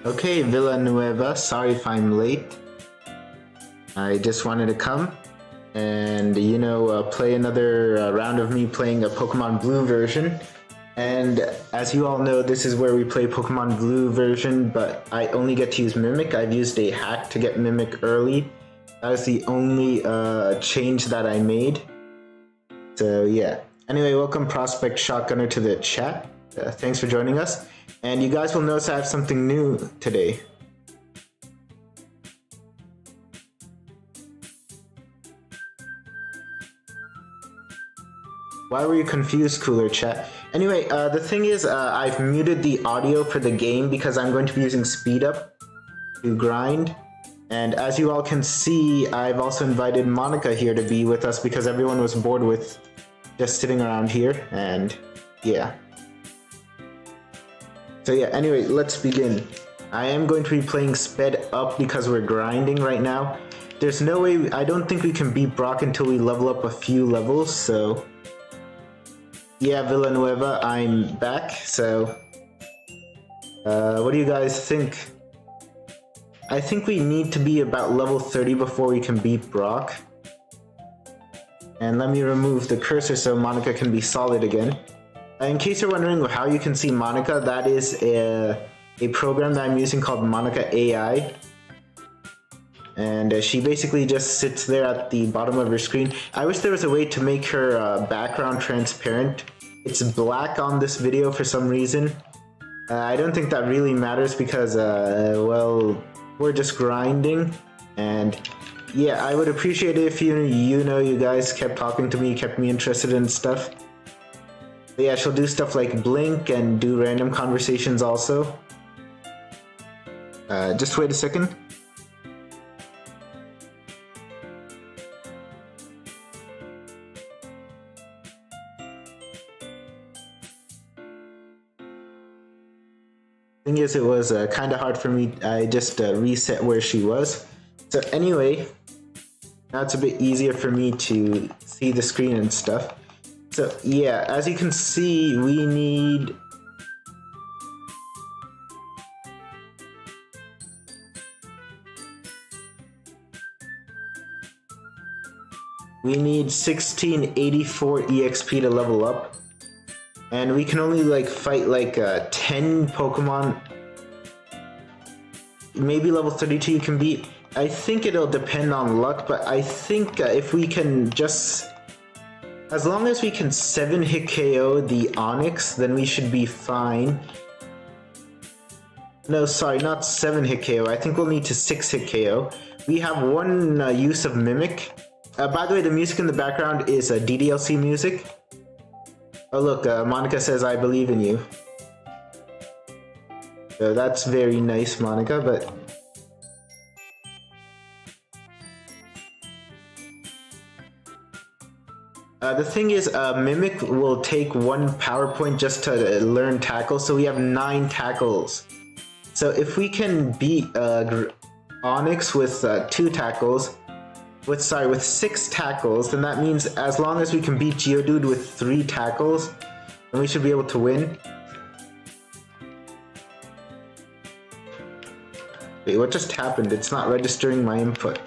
Okay, Villanueva, sorry if I'm late. I just wanted to come and, play another round of me playing a Pokemon Blue version. And as you all know, this is where we play Pokemon Blue version, but I only get to use Mimic. I've used a hack to get Mimic early. That is the only change that I made. So yeah. Anyway, welcome Prospect Shotgunner to the chat. Thanks for joining us. And you guys will notice I have something new today. Why were you confused, Cooler Chat? Anyway, the thing is, I've muted the audio for the game because I'm going to be using Speed Up to grind. And as you all can see, I've also invited Monica here to be with us because everyone was bored with just sitting around here, and yeah. So yeah, anyway, let's begin. I am going to be playing Sped Up because we're grinding right now. There's no way, I don't think we can beat Brock until we level up a few levels, so... Yeah, Villanueva, I'm back, so... what do you guys think? I think we need to be about level 30 before we can beat Brock. And let me remove the cursor so Monica can be solid again. In case you're wondering how you can see Monica, that is a program that I'm using called Monica AI. And she basically just sits there at the bottom of her screen. I wish there was a way to make her background transparent. It's black on this video for some reason. I don't think that really matters because, well, we're just grinding. And yeah, I would appreciate it if you guys kept talking to me, kept me interested in stuff. But yeah, she'll do stuff like blink and do random conversations also. Just wait a second. Thing is, it was kind of hard for me. I just reset where she was. So anyway, now it's a bit easier for me to see the screen and stuff. So yeah, as you can see, we need... We need 1684 EXP to level up. And we can only like fight like 10 Pokemon. Maybe level 32 you can beat. I think it'll depend on luck, but I think if we can just... As long as we can 7-hit KO the Onyx, then we should be fine. No, sorry, not 7-hit KO. I think we'll need to 6-hit KO. We have one use of Mimic. By the way, the music in the background is DDLC music. Oh look, Monica says, I believe in you. So that's very nice, Monica, but... the thing is, Mimic will take one power point just to learn tackle, so we have 9 tackles. So if we can beat Onyx with 2 tackles, with 6 tackles, then that means as long as we can beat Geodude with 3 tackles, then we should be able to win. Wait, what just happened? It's not registering my input.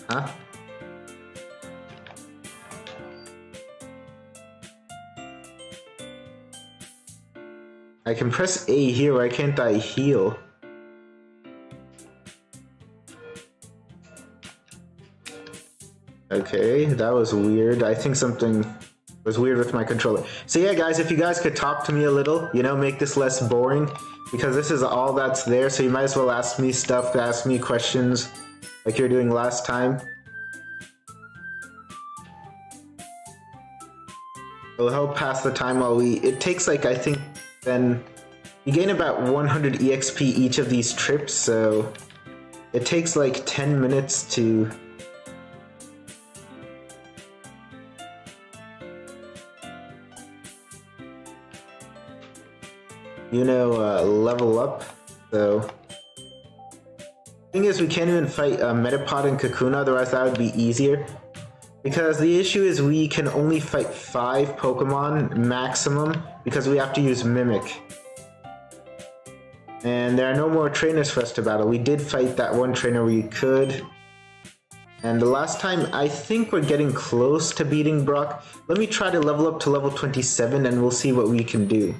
Huh? I can press A here, why can't I heal? Okay, that was weird. I think something was weird with my controller. So yeah, guys, if you guys could talk to me a little, make this less boring, because this is all that's there, so you might as well ask me stuff, ask me questions, like you're doing last time. It'll help pass the time while it takes like, I think, then you gain about 100 EXP each of these trips, so it takes like 10 minutes to... level up, so... Thing is, we can't even fight Metapod and Kakuna, otherwise that would be easier. Because the issue is we can only fight 5 Pokemon maximum because we have to use Mimic. And there are no more trainers for us to battle. We did fight that one trainer we could. And the last time, I think we're getting close to beating Brock. Let me try to level up to level 27 and we'll see what we can do.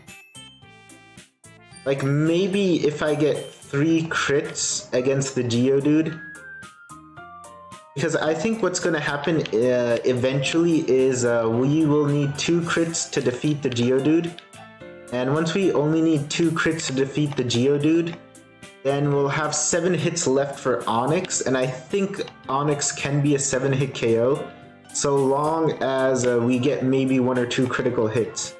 Like maybe if I get 3 crits against the Geodude. Because I think what's going to happen eventually is we will need 2 crits to defeat the Geodude. And once we only need 2 crits to defeat the Geodude, then we'll have 7 hits left for Onix, and I think Onix can be a 7-hit KO, so long as we get maybe 1 or 2 critical hits.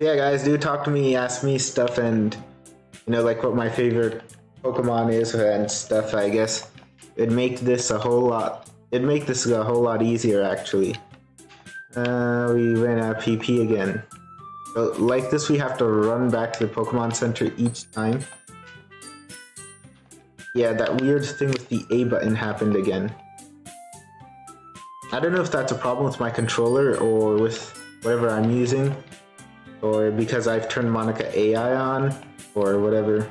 Yeah, guys, do talk to me, ask me stuff, and you know, like what my favorite Pokemon is and stuff. I guess it'd make this a whole lot. It'd make this a whole lot easier, actually. We ran out of PP again. So, like this, we have to run back to the Pokemon Center each time. Yeah, that weird thing with the A button happened again. I don't know if that's a problem with my controller or with whatever I'm using, or because I've turned Monica AI on, or whatever.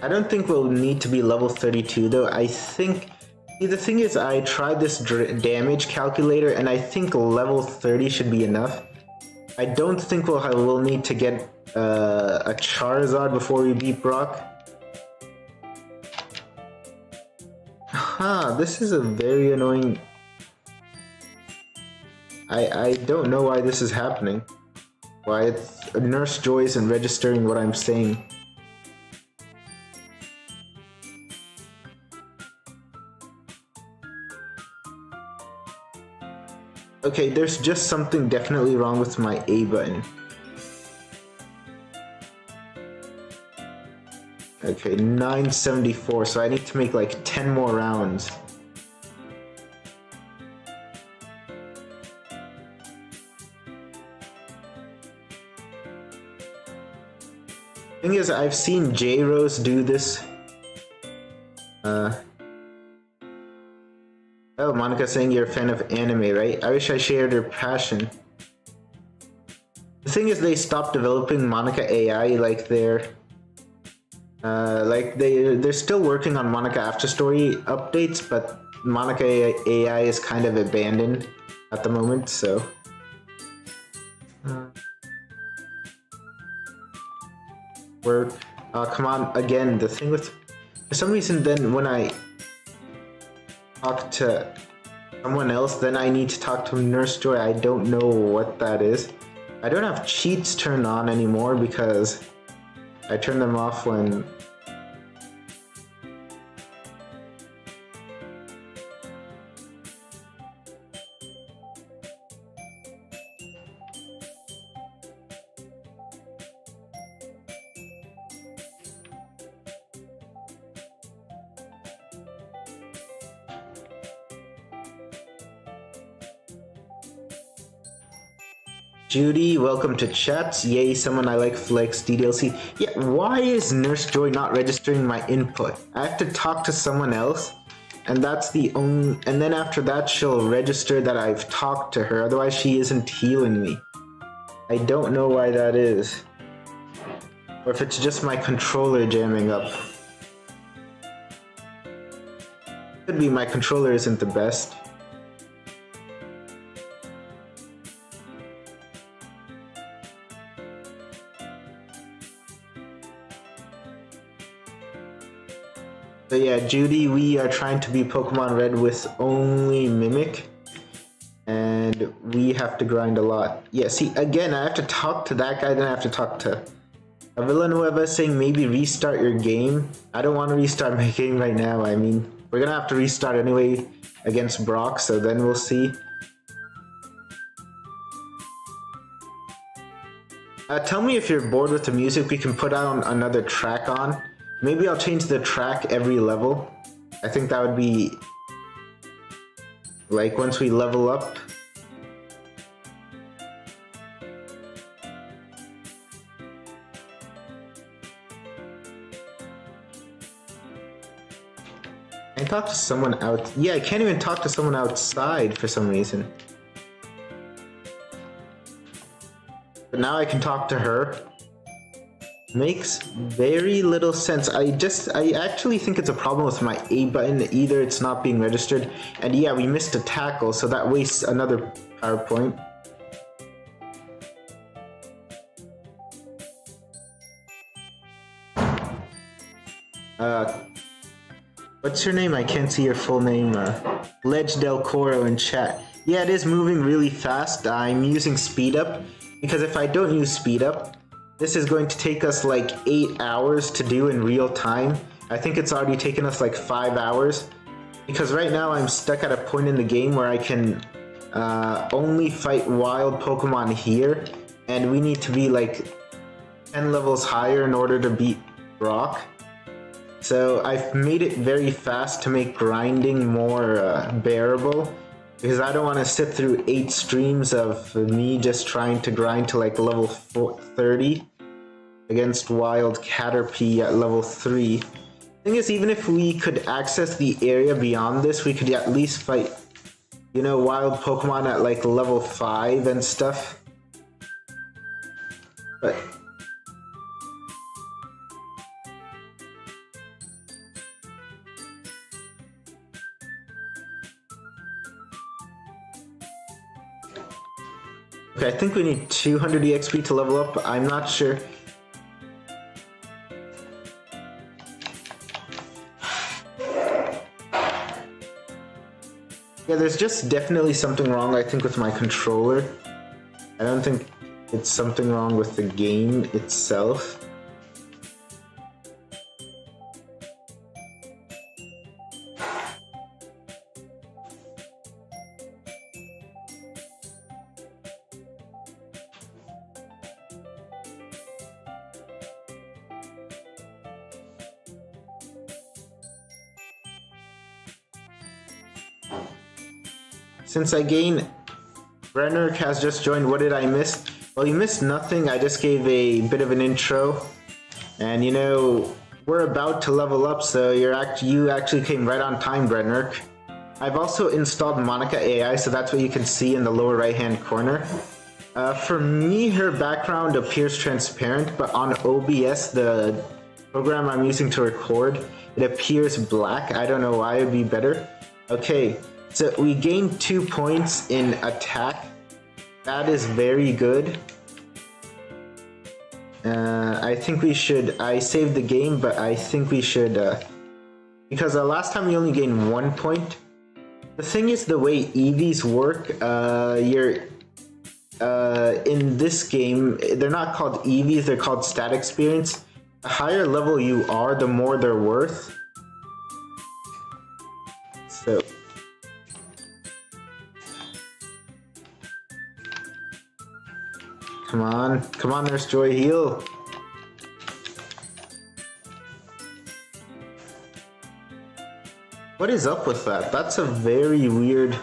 I don't think we'll need to be level 32 though. I think, see, the thing is, I tried this damage calculator and I think level 30 should be enough. I don't think we'll need to get a Charizard before we beat Brock. Huh, this is a very annoying... I don't know why this is happening. Why Nurse Joy isn't registering what I'm saying. Okay, there's just something definitely wrong with my A button. Okay, 974, so I need to make like 10 more rounds. Thing is, I've seen J-Rose do this. Oh, Monica saying you're a fan of anime, right? I wish I shared her passion. The thing is, they stopped developing Monica AI, like they're still working on Monica After Story updates, but Monica AI is kind of abandoned at the moment, so. Come on, again, the thing with, for some reason then when I talk to someone else, then I need to talk to Nurse Joy. I don't know what that is. I don't have cheats turned on anymore because I turn them off when... Judy, welcome to chats. Yay, someone I like flex DDLC. Yeah, why is Nurse Joy not registering my input? I have to talk to someone else, and that's the only... And then after that, she'll register that I've talked to her. Otherwise, she isn't healing me. I don't know why that is. Or if it's just my controller jamming up. Could be my controller isn't the best. So yeah, Judy, we are trying to be Pokemon Red with only Mimic, and we have to grind a lot. Yeah, see, again, I have to talk to that guy, then I have to talk to Villanueva saying maybe restart your game. I don't want to restart my game right now. I mean, we're gonna have to restart anyway against Brock, so then we'll see. Tell me if you're bored with the music, we can put on another track on. Maybe I'll change the track every level. I think that would be Like once we level up. I talk to someone out. Yeah, I can't even talk to someone outside for some reason. But now I can talk to her. Makes very little sense. I actually think it's a problem with my A button. Either it's not being registered, and yeah, we missed a tackle, so that wastes another power point. What's your name? I can't see your full name. Ledge Del Coro in chat. Yeah, it is moving really fast. I'm using speed up, because if I don't use speed up, this is going to take us like 8 hours to do in real time. I think it's already taken us like 5 hours. Because right now I'm stuck at a point in the game where I can only fight wild Pokemon here. And we need to be like 10 levels higher in order to beat Brock. So I've made it very fast to make grinding more bearable. Because I don't want to sit through 8 streams of me just trying to grind to like level 30 against wild Caterpie at level 3. Thing is, even if we could access the area beyond this, we could at least fight, you know, wild Pokemon at like level 5 and stuff. But okay, I think we need 200 EXP to level up. I'm not sure. Yeah, there's just definitely something wrong, I think, with my controller. I don't think it's something wrong with the game itself. Since I gain, Brenner has just joined. What did I miss? Well, you missed nothing. I just gave a bit of an intro, and you know, we're about to level up, so you actually came right on time, Brenner. I've also installed Monica AI, so that's what you can see in the lower right-hand corner. For me, her background appears transparent, but on OBS, the program I'm using to record, it appears black. I don't know why. It'd be better. Okay. So we gained 2 points in attack. That is very good. I think we should. I saved the game, but I think we should. Because last time we only gained 1 point. The thing is, the way EVs work, in this game, they're not called EVs, they're called stat experience. The higher level you are, the more they're worth. So. Come on, Nurse Joy, heal. What is up with that? That's a very weird,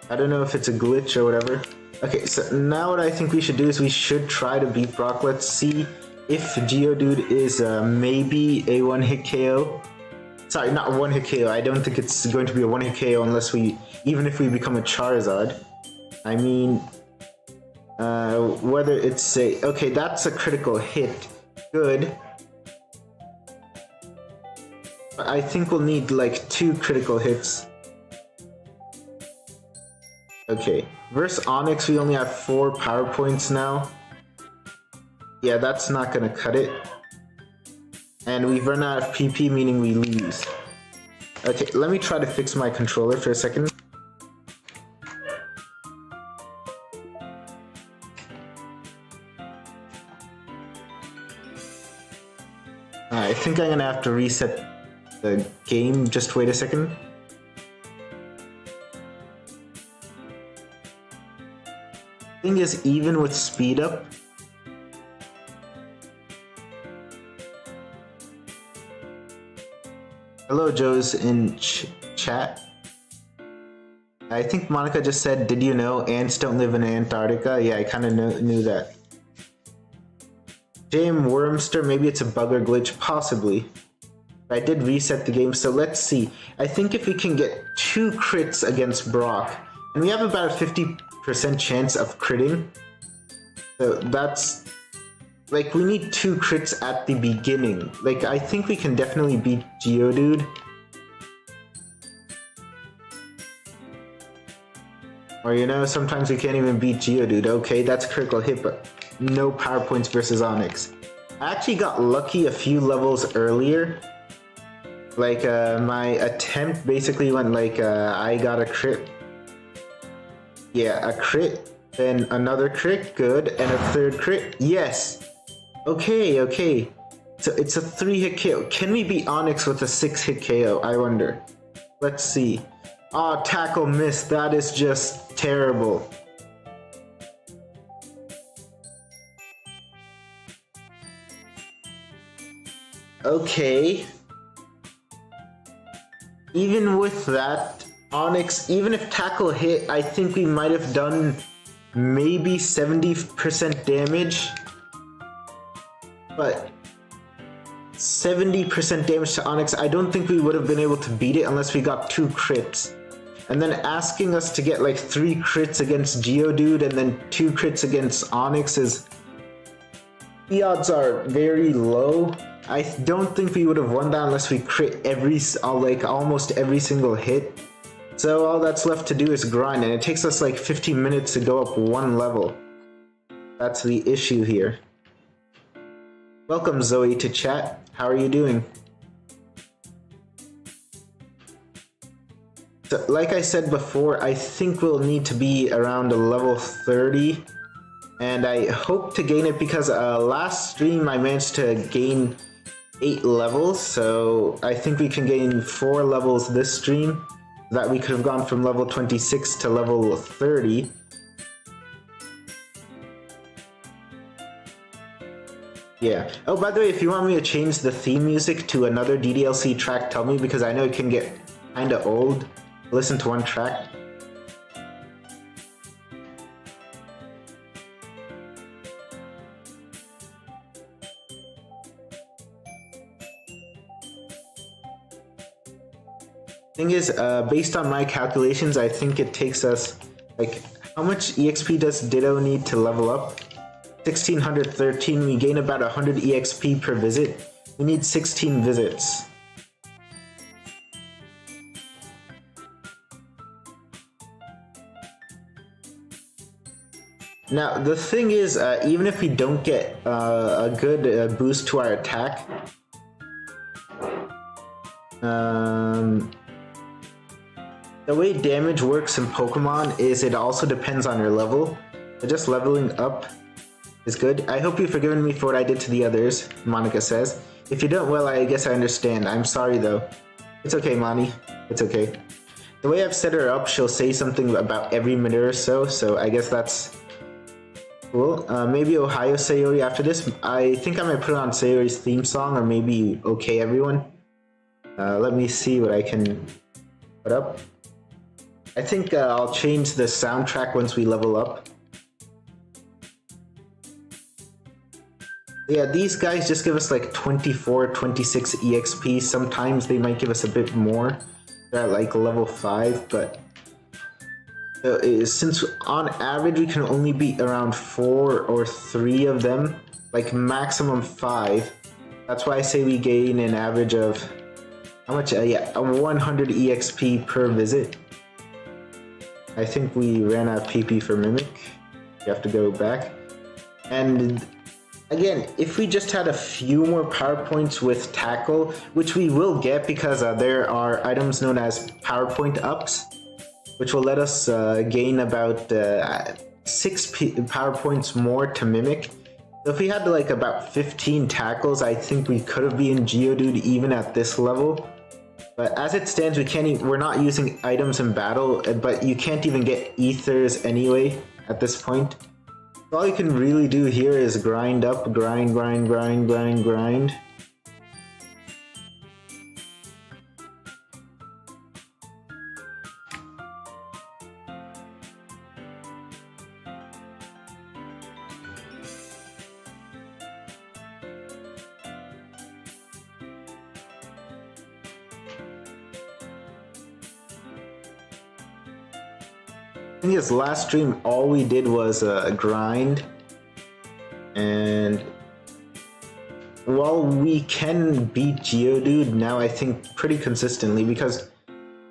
I don't know if it's a glitch or whatever. Okay, so now what I think we should do is we should try to beat Brock. Let's see if Geodude is maybe a one-hit KO. Sorry, not a one-hit KO. I don't think it's going to be a one-hit KO unless even if we become a Charizard. I mean, whether it's a... Okay, that's a critical hit. Good. I think we'll need like 2 critical hits. Okay, versus Onyx we only have 4 power points now. Yeah, that's not gonna cut it. And we've run out of PP, meaning we lose. Okay, let me try to fix my controller for a second. I think I'm gonna have to reset the game. Just wait a second. Thing is, even with speed up, hello Joe's in chat. I think Monica just said, did you know ants don't live in Antarctica? Yeah, I kind of knew that. Jim Wormster, maybe it's a bug or glitch, possibly. I did reset the game, so let's see. I think if we can get 2 crits against Brock, and we have about a 50% chance of critting, so that's... like, we need 2 crits at the beginning. Like, I think we can definitely beat Geodude. Or, you know, sometimes we can't even beat Geodude. Okay, that's a critical hit, but no power points versus Onix. I actually got lucky a few levels earlier. Like, my attempt basically went like, I got a crit. Yeah, a crit, then another crit, good, and a 3rd crit, yes! Okay, okay. So it's a 3-hit KO. Can we beat Onix with a 6-hit KO? I wonder. Let's see. Oh, tackle missed. That is just terrible. Okay. Even with that, Onix, even if tackle hit, I think we might have done maybe 70% damage. But 70% damage to Onix, I don't think we would have been able to beat it unless we got 2 crits. And then asking us to get like 3 crits against Geodude and then 2 crits against Onix is... the odds are very low. I don't think we would have won that unless we crit like almost every single hit. So all that's left to do is grind, and it takes us like 15 minutes to go up 1 level. That's the issue here. Welcome Zoe to chat. How are you doing? So, like I said before, I think we'll need to be around a level 30. And I hope to gain it because last stream I managed to gain 8 levels. So I think we can gain 4 levels this stream. That we could have gone from level 26 to level 30. Yeah. Oh, by the way, if you want me to change the theme music to another DDLC track, tell me, because I know it can get kinda old. Listen to one track. Thing is, based on my calculations, I think it takes us, like, how much EXP does Ditto need to level up? 1613, we gain about 100 EXP per visit. We need 16 visits. Now, the thing is, even if we don't get a good boost to our attack, the way damage works in Pokemon is it also depends on your level. So just leveling up is good. I hope you've forgiven me for what I did to the others, Monica says. If you don't, well, I guess I understand. I'm sorry though. It's okay, Mani. It's okay. The way I've set her up, she'll say something about every minute or so, so I guess that's cool. Maybe Ohio Sayori after this. I think I might put on Sayori's theme song, or maybe Okay Everyone. Let me see what I can put up. I think I'll change the soundtrack once we level up. Yeah, these guys just give us like 24, 26 EXP. Sometimes they might give us a bit more. They're at like level 5, but since on average we can only beat around 4 or 3 of them, like maximum 5. That's why I say we gain an average of, how much? Yeah, 100 EXP per visit. I think we ran out of PP for Mimic. You have to go back. And again, if we just had a few more power points with Tackle, which we will get because there are items known as power point ups, which will let us gain about 6 power points more to Mimic. So if we had like about 15 tackles, I think we could have been Geodude even at this level. But as it stands, we're not using items in battle, but you can't even get ethers anyway at this point. So all you can really do here is grind up, grind. think his last stream, all we did was a grind, and while we can beat Geodude now, I think pretty consistently, because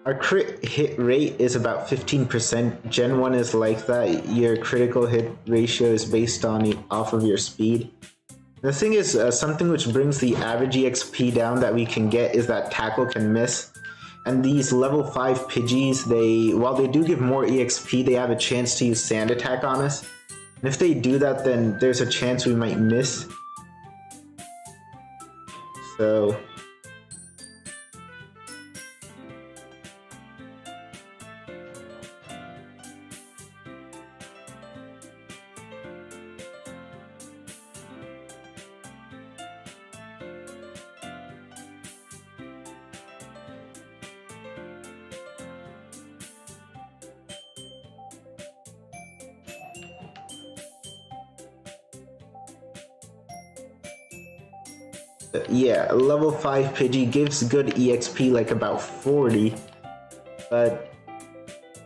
our crit hit rate is about 15%. Gen 1 is like that. Your critical hit ratio is based off of your speed. The thing is, something which brings the average EXP down that we can get is that Tackle can miss. And these level 5 Pidgeys, while they do give more EXP, they have a chance to use Sand Attack on us. And if they do that, then there's a chance we might miss. So yeah, level 5 Pidgey gives good EXP, like about 40, but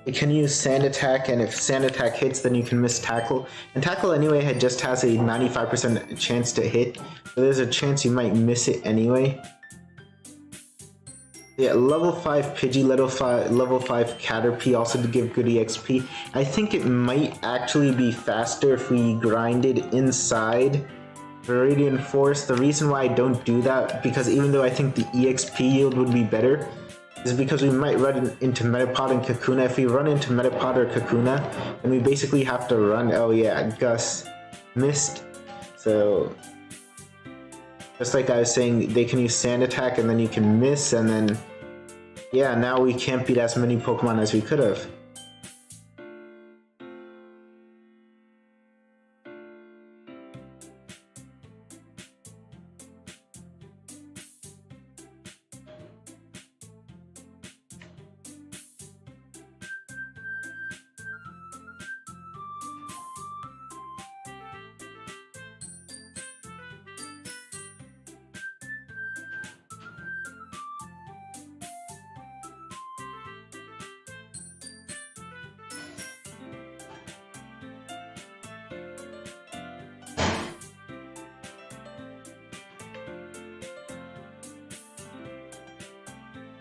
it can use Sand Attack, and if Sand Attack hits, then you can miss Tackle. And Tackle anyway just has a 95% chance to hit, so there's a chance you might miss it anyway. Yeah, level 5 Pidgey, level 5 Caterpie also to give good EXP. I think it might actually be faster if we grinded inside Viridian Forest. The reason why I don't do that, because even though I think the EXP yield would be better, is because we might run into Metapod and Kakuna. If we run into Metapod or Kakuna, then we basically have to run. Oh yeah, Gus missed. So just like I was saying, they can use Sand Attack and then you can miss, and then yeah, now we can't beat as many Pokemon as we could have.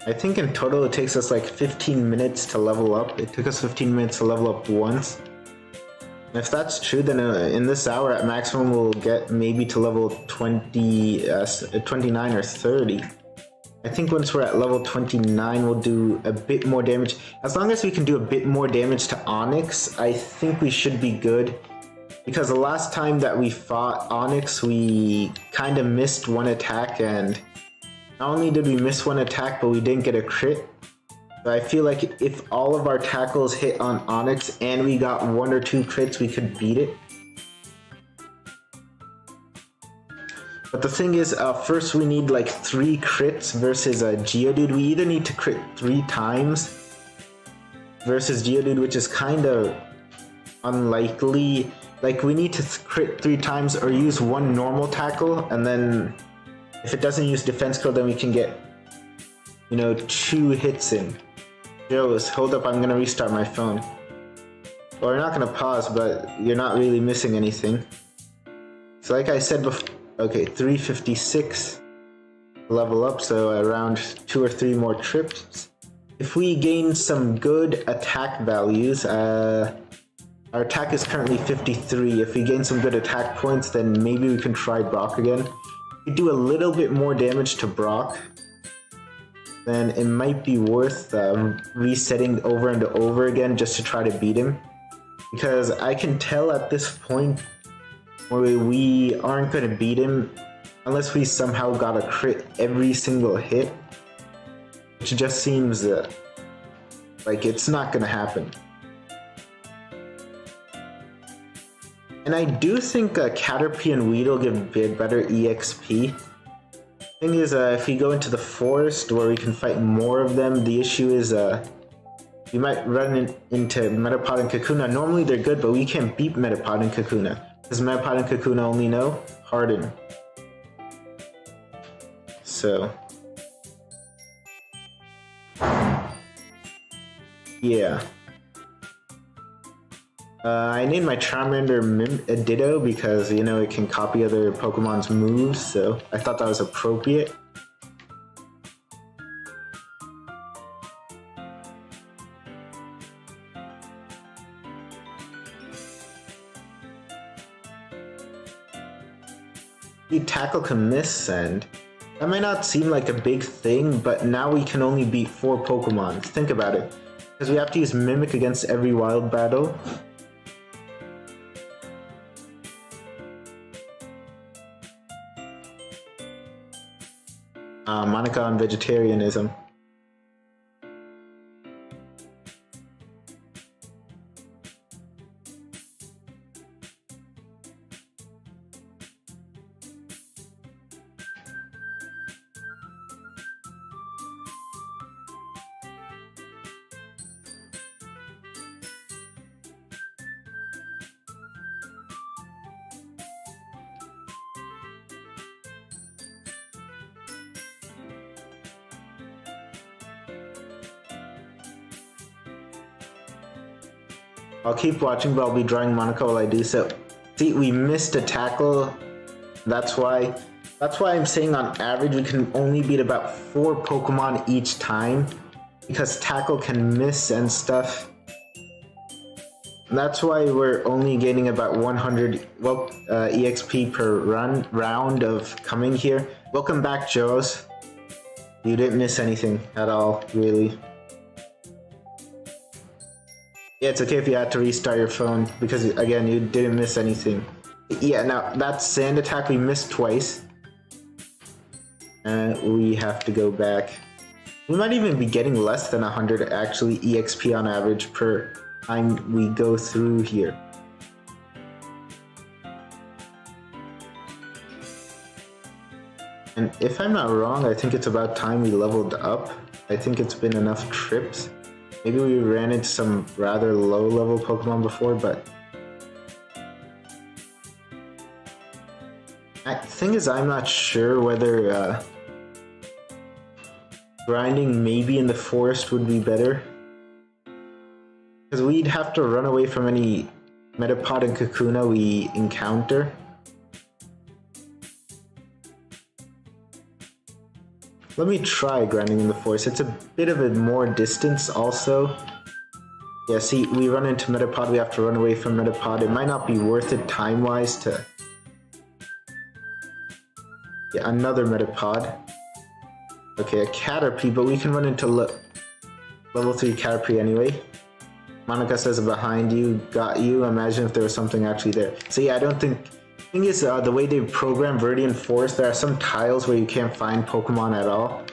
I think in total it takes us like 15 minutes to level up. It took us 15 minutes to level up once. And if that's true, then in this hour at maximum we'll get maybe to level 29 or 30. I think once we're at level 29 we'll do a bit more damage. As long as we can do a bit more damage to Onyx, I think we should be good. Because the last time that we fought Onyx, we kind of missed one attack, and not only did we miss one attack, but we didn't get a crit. So I feel like if all of our tackles hit on Onyx and we got 1 or 2 crits, we could beat it. But the thing is, first we need like 3 crits versus Geodude. We either need to crit 3 times versus Geodude, which is kind of unlikely. Like, we need to crit 3 times or use 1 normal tackle, and then if it doesn't use defense curl, then we can get, 2 hits in. Joes, hold up, I'm gonna restart my phone. Well, we're not gonna pause, but you're not really missing anything. So like I said before, okay, 356 level up, so around 2 or 3 more trips. If we gain some good attack values, our attack is currently 53. If we gain some good attack points, then maybe we can try Brock again. If we do a little bit more damage to Brock, then it might be worth resetting over and over again just to try to beat him. Because I can tell at this point where we aren't going to beat him unless we somehow got a crit every single hit, which just seems like it's not going to happen. And I do think Caterpie and Weedle give better EXP. Thing is, if we go into the forest where we can fight more of them, the issue is we might run into Metapod and Kakuna. Normally they're good, but we can't beat Metapod and Kakuna, because Metapod and Kakuna only know Harden. So yeah. I named my Charmander Ditto because, you know, it can copy other Pokemon's moves, so I thought that was appropriate. Tackle can miss, and that might not seem like a big thing, but now we can only beat 4 Pokemon. Think about it. Because we have to use Mimic against every wild battle. Monica on vegetarianism. I'll keep watching, but I'll be drawing Monica while I do so. See, we missed a tackle. That's why I'm saying on average we can only beat about 4 Pokemon each time, because tackle can miss and stuff. That's why we're only gaining about 100 EXP per round of coming here. Welcome back, Joes. You didn't miss anything at all, really. Yeah, it's okay if you had to restart your phone, because again, you didn't miss anything. Yeah, now that sand attack we missed twice. And we have to go back. We might even be getting less than 100 actually EXP on average per time we go through here. And if I'm not wrong, I think it's about time we leveled up. I think it's been enough trips. Maybe we ran into some rather low-level Pokemon before, but... The thing is, I'm not sure whether grinding maybe in the forest would be better. Because we'd have to run away from any Metapod and Kakuna we encounter. Let me try grinding in the forest. It's a bit of a more distance also. Yeah, see, we run into Metapod, we have to run away from Metapod. It might not be worth it time-wise to... Yeah, another Metapod. Okay, a Caterpie, but we can run into level 3 Caterpie anyway. Monica says behind you, got you. Imagine if there was something actually there. So yeah, I don't think... The thing is, the way they program Viridian Forest, there are some tiles where you can't find Pokemon at all.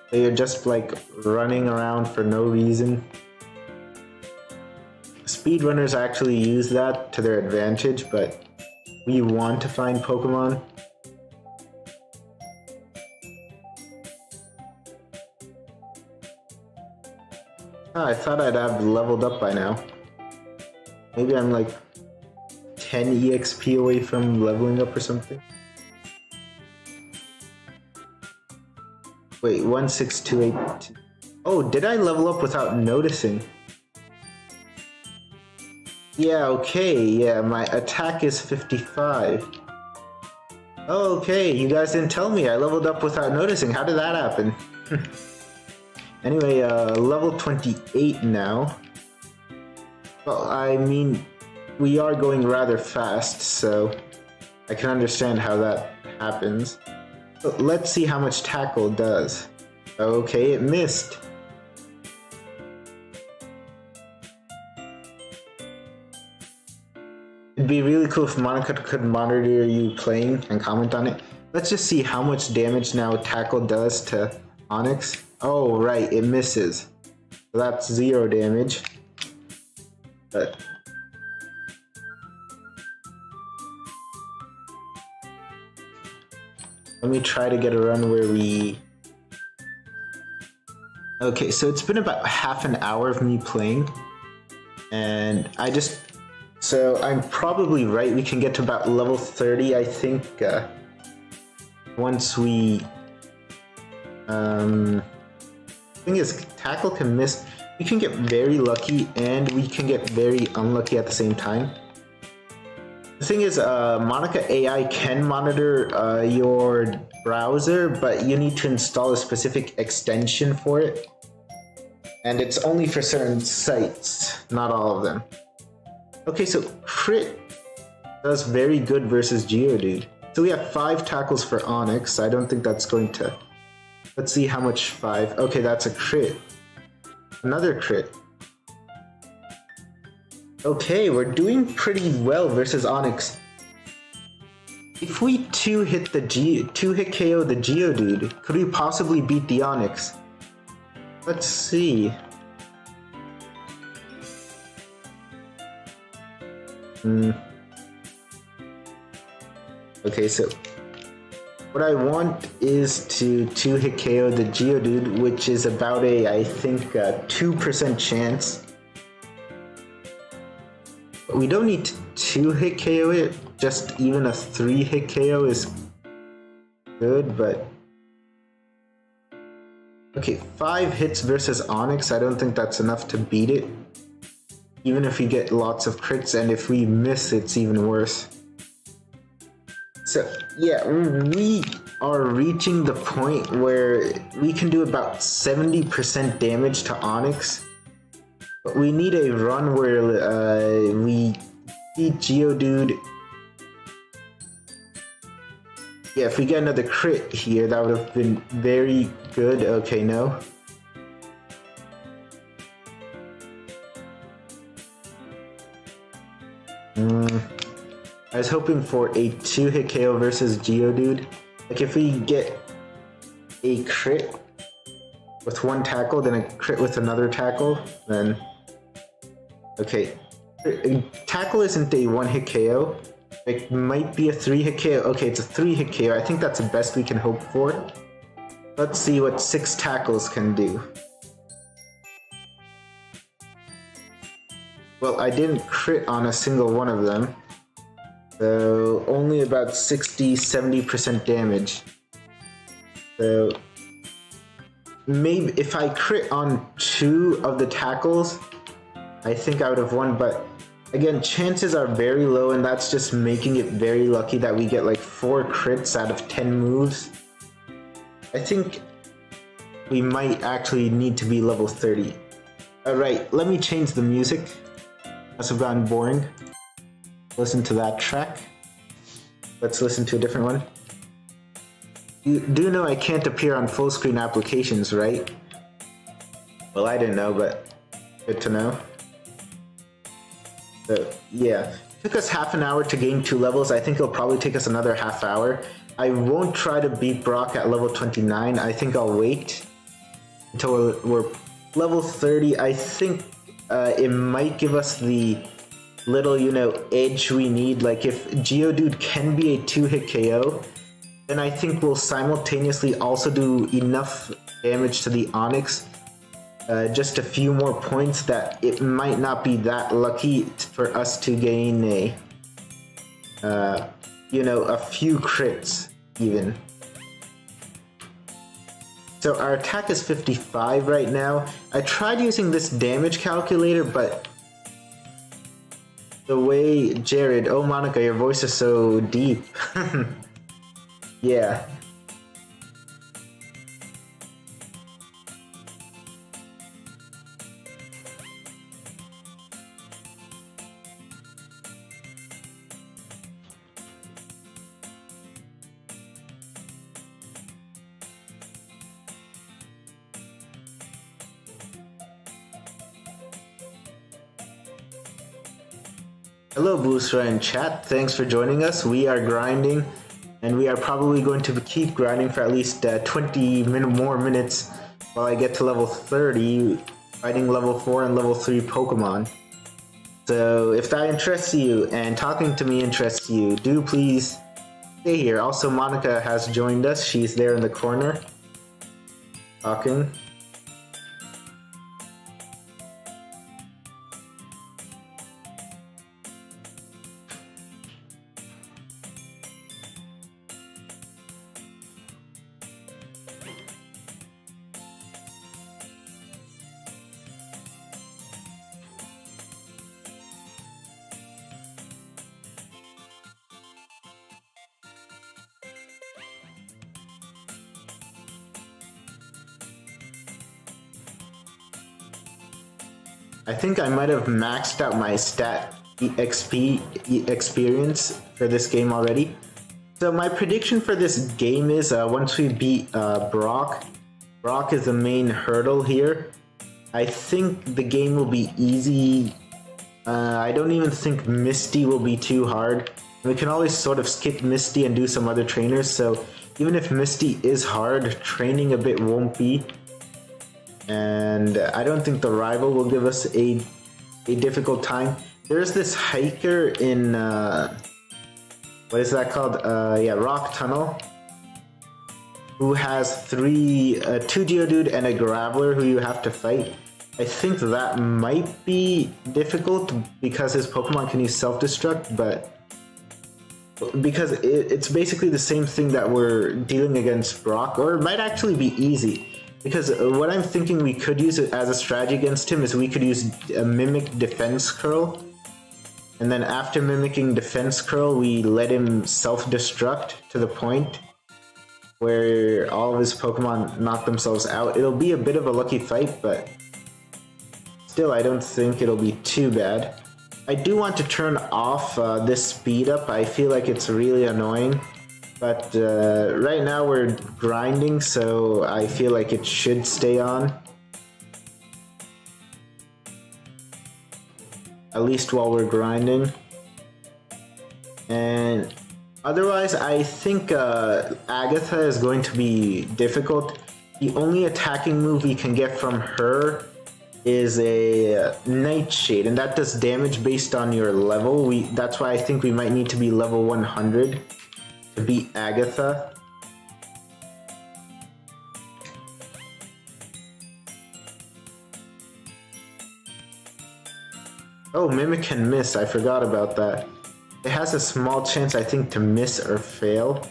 So you're just like running around for no reason. Speedrunners actually use that to their advantage, but we want to find Pokemon. Oh, I thought I'd have leveled up by now. Maybe I'm like 10 EXP away from leveling up or something. Wait, 16282. Oh, did I level up without noticing? Yeah, okay, yeah, my attack is 55. Oh, okay, you guys didn't tell me. I leveled up without noticing. How did that happen? Anyway, level 28 now. Well, I mean, we are going rather fast, so I can understand how that happens. But let's see how much tackle does. Okay, it missed. It'd be really cool if Monica could monitor you playing and comment on it. Let's just see how much damage now tackle does to Onix. Oh, right, it misses. So that's 0 damage. But let me try to get a run where we... Okay, so it's been about half an hour of me playing. And I just... So I'm probably right, we can get to about level 30, I think, once we... Thing is, tackle can miss... we can get very lucky and we can get very unlucky at the same time. The thing is, Monica AI can monitor your browser, but you need to install a specific extension for it. And it's only for certain sites, not all of them. Okay, so Crit does very good versus Geodude. So we have 5 tackles for Onyx. I don't think that's going to... Let's see how much 5... Okay, that's a crit. Another crit. Okay, we're doing pretty well versus Onyx. If we 2-hit KO the Geodude, could we possibly beat the Onyx? Let's see. Okay, so what I want is to 2-hit KO the Geodude, which is about I think, 2% chance. But we don't need to 2-hit KO it, just even a 3-hit KO is good, but... Okay, 5 hits versus Onyx, I don't think that's enough to beat it. Even if we get lots of crits, and if we miss, it's even worse. So, yeah, we are reaching the point where we can do about 70% damage to Onyx. But we need a run where we beat Geodude. Yeah, if we get another crit here, that would have been very good. Okay, no. I was hoping for a 2-hit KO versus Geodude. Like if we get a crit with 1 tackle, then a crit with another tackle, then... Okay. Tackle isn't a 1-hit KO. It might be a 3-hit KO. Okay, it's a 3-hit KO. I think that's the best we can hope for. Let's see what 6 tackles can do. Well, I didn't crit on a single one of them. So, only about 60-70% damage. So, maybe if I crit on 2 of the tackles, I think I would have won, but again, chances are very low, and that's just making it very lucky that we get like 4 crits out of 10 moves. I think we might actually need to be level 30. Alright, let me change the music. Must have gotten boring. Listen to that track. Let's listen to a different one. You do know I can't appear on full screen applications, right? Well, I didn't know, but good to know. So, yeah. Took us half an hour to gain 2 levels. I think it'll probably take us another half hour. I won't try to beat Brock at level 29. I think I'll wait until we're level 30. I think it might give us the little, edge we need. Like if Geodude can be a 2-hit KO, then I think we'll simultaneously also do enough damage to the Onyx, just a few more points, that it might not be that lucky for us to gain a few crits even. So our attack is 55 right now. I tried using this damage calculator, but the way Jared, oh Monica, your voice is so deep. Yeah. Hello Booster in chat, thanks for joining us. We are grinding, and we are probably going to keep grinding for at least 20 more minutes while I get to level 30, fighting level 4 and level 3 Pokemon. So if that interests you, and talking to me interests you, do please stay here. Also, Monica has joined us. She's there in the corner, talking. I think I might have maxed out my stat XP experience for this game already. So my prediction for this game is once we beat Brock is the main hurdle here. I think the game will be easy. I don't even think Misty will be too hard. We can always sort of skip Misty and do some other trainers, so even if Misty is hard, training a bit won't be. And I don't think the rival will give us a difficult time. There's this hiker in, what is that called? Yeah, Rock Tunnel, who has two Geodude and a Graveler who you have to fight. I think that might be difficult because his Pokemon can use self-destruct, but because it's basically the same thing that we're dealing against Brock, or it might actually be easy. Because what I'm thinking we could use as a strategy against him is we could use a Mimic Defense Curl, and then after mimicking Defense Curl, we let him self-destruct to the point where all of his Pokemon knock themselves out. It'll be a bit of a lucky fight, but still I don't think it'll be too bad. I do want to turn off this speed up. I feel like it's really annoying, but right now we're grinding, so I feel like it should stay on. At least while we're grinding. And otherwise, I think Agatha is going to be difficult. The only attacking move we can get from her is a Nightshade, and that does damage based on your level. That's why I think we might need to be level 100 to beat Agatha. Oh, Mimic can miss. I forgot about that. It has a small chance, I think, to miss or fail.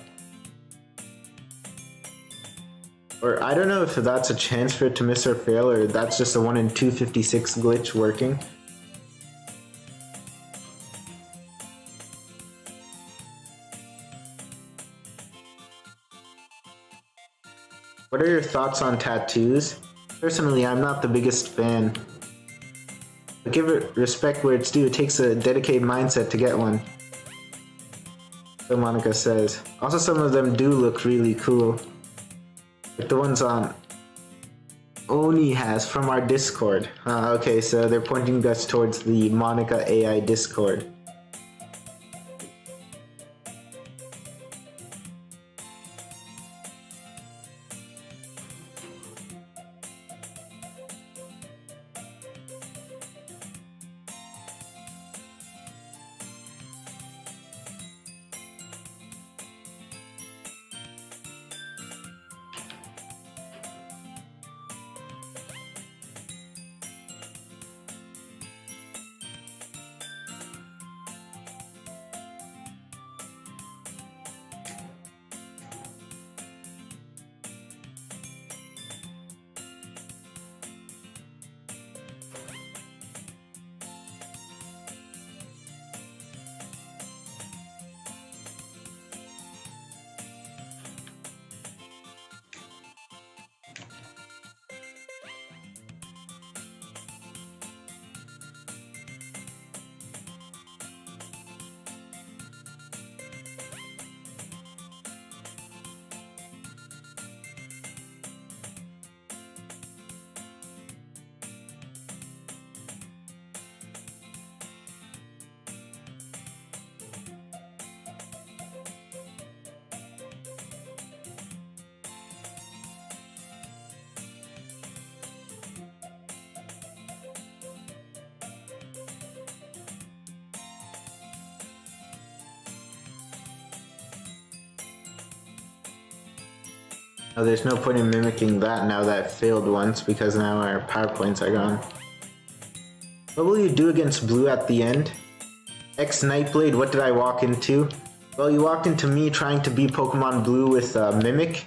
Or I don't know if that's a chance for it to miss or fail, or that's just a 1 in 256 glitch working. What are your thoughts on tattoos? Personally, I'm not the biggest fan. But give it respect where it's due. It takes a dedicated mindset to get one. So Monica says. Also, some of them do look really cool. Like the ones on Oni has from our Discord. Okay, so they're pointing us towards the Monica AI Discord. Oh, there's no point in mimicking that now that it failed once, because now our power points are gone. What will you do against blue at the end? Nightblade, what did I walk into? Well, you walked into me trying to beat Pokemon Blue with Mimic.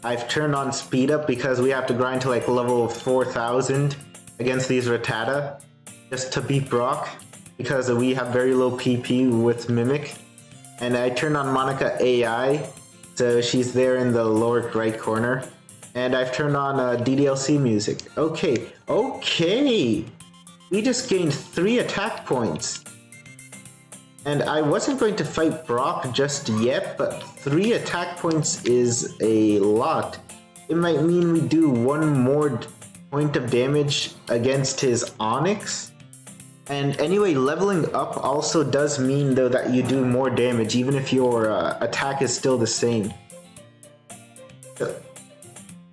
I've turned on speed up because we have to grind to like level 4000 against these Rattata just to beat Brock, because we have very low PP with Mimic. And I turned on Monica AI, so she's there in the lower right corner. And I've turned on DDLC music. Okay. we just gained 3 attack points. And I wasn't going to fight Brock just yet, but 3 attack points is a lot. It might mean we do 1 more point of damage against his Onyx. And anyway, leveling up also does mean though that you do more damage, even if your attack is still the same. So,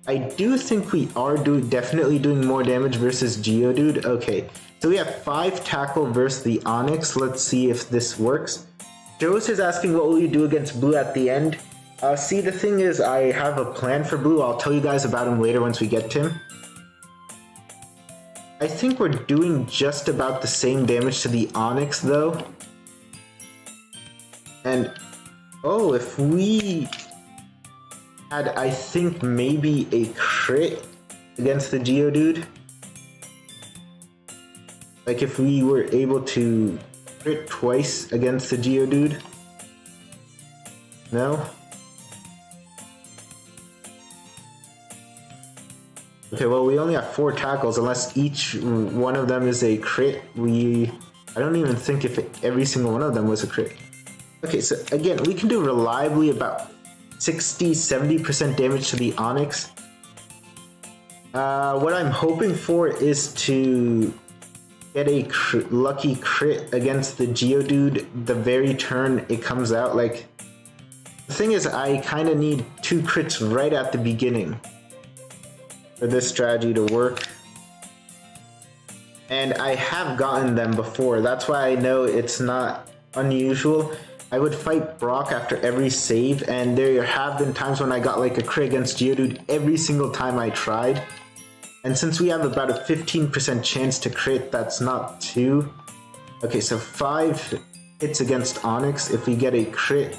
I do think we are definitely doing more damage versus Geodude. Okay. So we have 5 tackle versus the Onyx. Let's see if this works. Joe's is asking what will you do against Blue at the end. See, the thing is, I have a plan for Blue. I'll tell you guys about him later once we get to him. I think we're doing just about the same damage to the Onyx though. And, oh, if we had, I think, maybe a crit against the Geodude. Like if we were able to crit twice against the Geodude. No? Okay, well we only have 4 tackles unless each one of them is a crit. I don't even think if every single one of them was a crit. Okay, so again, we can do reliably about 60-70% damage to the Onyx. What I'm hoping for is to get a lucky crit against the Geodude the very turn it comes out. Like, the thing is, I kind of need 2 crits right at the beginning for this strategy to work. And I have gotten them before, that's why I know it's not unusual. I would fight Brock after every save, and there have been times when I got like a crit against Geodude every single time I tried. And since we have about a 15% chance to crit, that's not too. Okay, so 5 hits against Onyx. If we get a crit.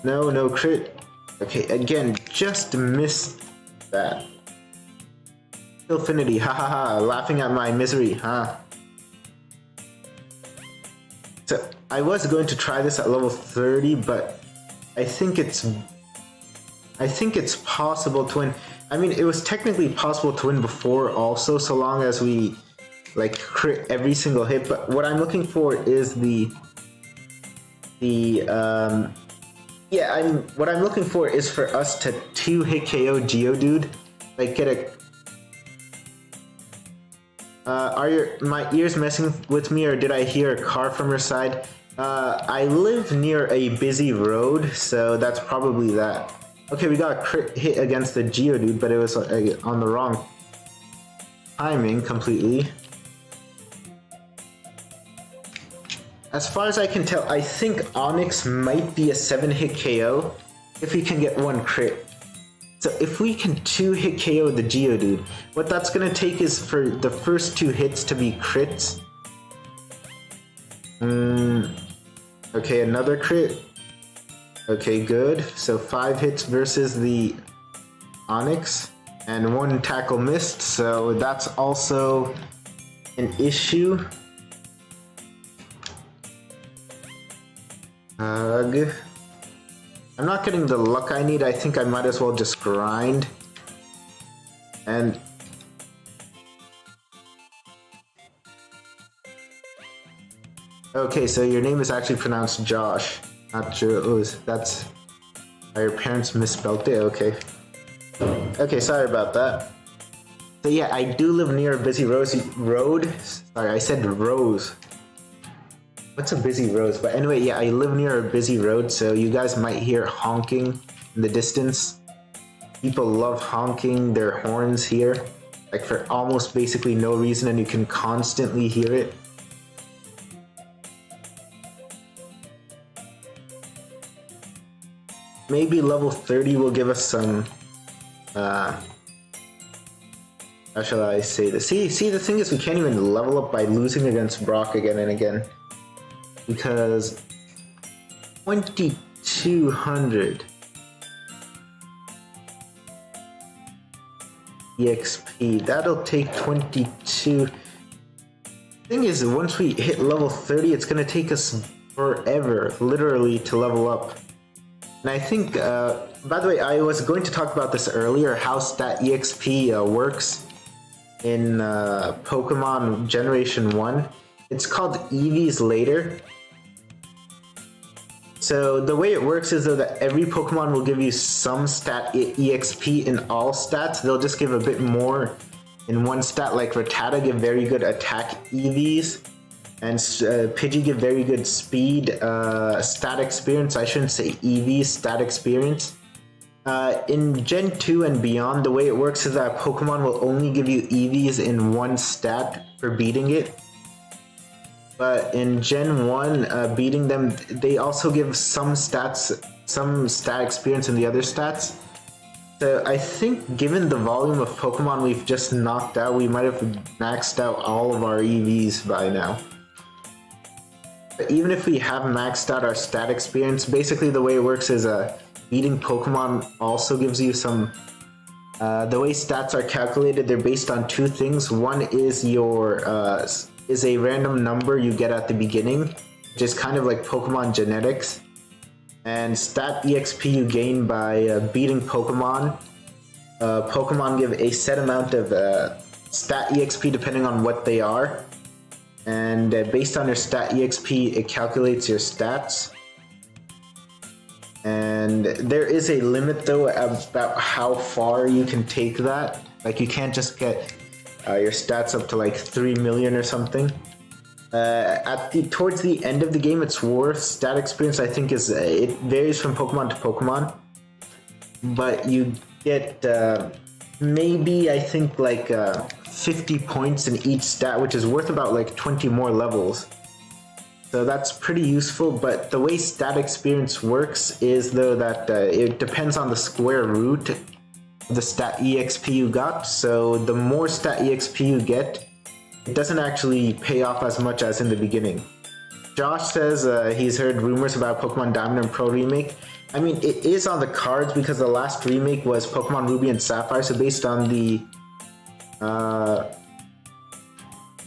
No crit. Okay, again, just missed that. Infinity, hahaha, laughing at my misery, huh? So, I was going to try this at level 30, but I think it's possible to win. I mean, it was technically possible to win before also, so long as we like crit every single hit. But what I'm looking for is what I'm looking for is for us to 2-hit KO Geodude, like get a. Are my ears messing with me, or did I hear a car from your side? I live near a busy road, so that's probably that. Okay, we got a crit hit against the Geodude, but it was on the wrong timing completely. As far as I can tell, I think Onyx might be a 7-hit KO if we can get 1 crit. So if we can 2-hit KO the Geodude, what that's going to take is for the first 2 hits to be crits. Okay, another crit. Okay, good. So 5 hits versus the Onyx, and 1 tackle missed, so that's also an issue. I'm not getting the luck I need. I think I might as well just grind. And okay, so your name is actually pronounced Josh, not Joe. That's how your parents misspelled it. Okay. Okay, sorry about that. So yeah, I do live near a busy road. Sorry, I said Rose. What's a busy road? But anyway, yeah, I live near a busy road, so you guys might hear honking in the distance. People love honking their horns here, like for almost basically no reason, and you can constantly hear it. Maybe level 30 will give us some, how shall I say this? See, the thing is we can't even level up by losing against Brock again and again. Because 2200 EXP, that'll take 22. Thing is, once we hit level 30, it's gonna take us forever, literally, to level up. And I think, by the way, I was going to talk about this earlier, how stat EXP works. in Pokemon Generation 1. It's called EVs later. So the way it works is that every Pokemon will give you some stat EXP in all stats. They'll just give a bit more in one stat, like Rattata give very good attack EVs, and Pidgey give very good speed stat experience. I shouldn't say EV, stat experience. In Gen 2 and beyond, the way it works is that Pokemon will only give you EVs in one stat for beating it. But in Gen 1, beating them, they also give some stats, some stat experience in the other stats. So I think given the volume of Pokemon we've just knocked out, we might have maxed out all of our EVs by now. But even if we have maxed out our stat experience, basically the way it works is beating Pokemon also gives you some... the way stats are calculated, they're based on two things. One is your... is a random number you get at the beginning, which is kind of like Pokemon genetics. And stat EXP you gain by beating Pokemon. Pokemon give a set amount of stat EXP depending on what they are. And based on your stat EXP, it calculates your stats. And there is a limit though about how far you can take that. Like you can't just get your stats up to like 3 million or something. Towards the end of the game, it's worth stat experience. I think is it varies from Pokemon to Pokemon, but you get maybe I think like 50 points in each stat, which is worth about like 20 more levels. So that's pretty useful. But the way stat experience works is though that it depends on the square root of the stat EXP you got. So the more stat EXP you get, it doesn't actually pay off as much as in the beginning. Josh says he's heard rumors about Pokemon Diamond and Pearl remake. I mean, it is on the cards because the last remake was Pokemon Ruby and Sapphire, so based on the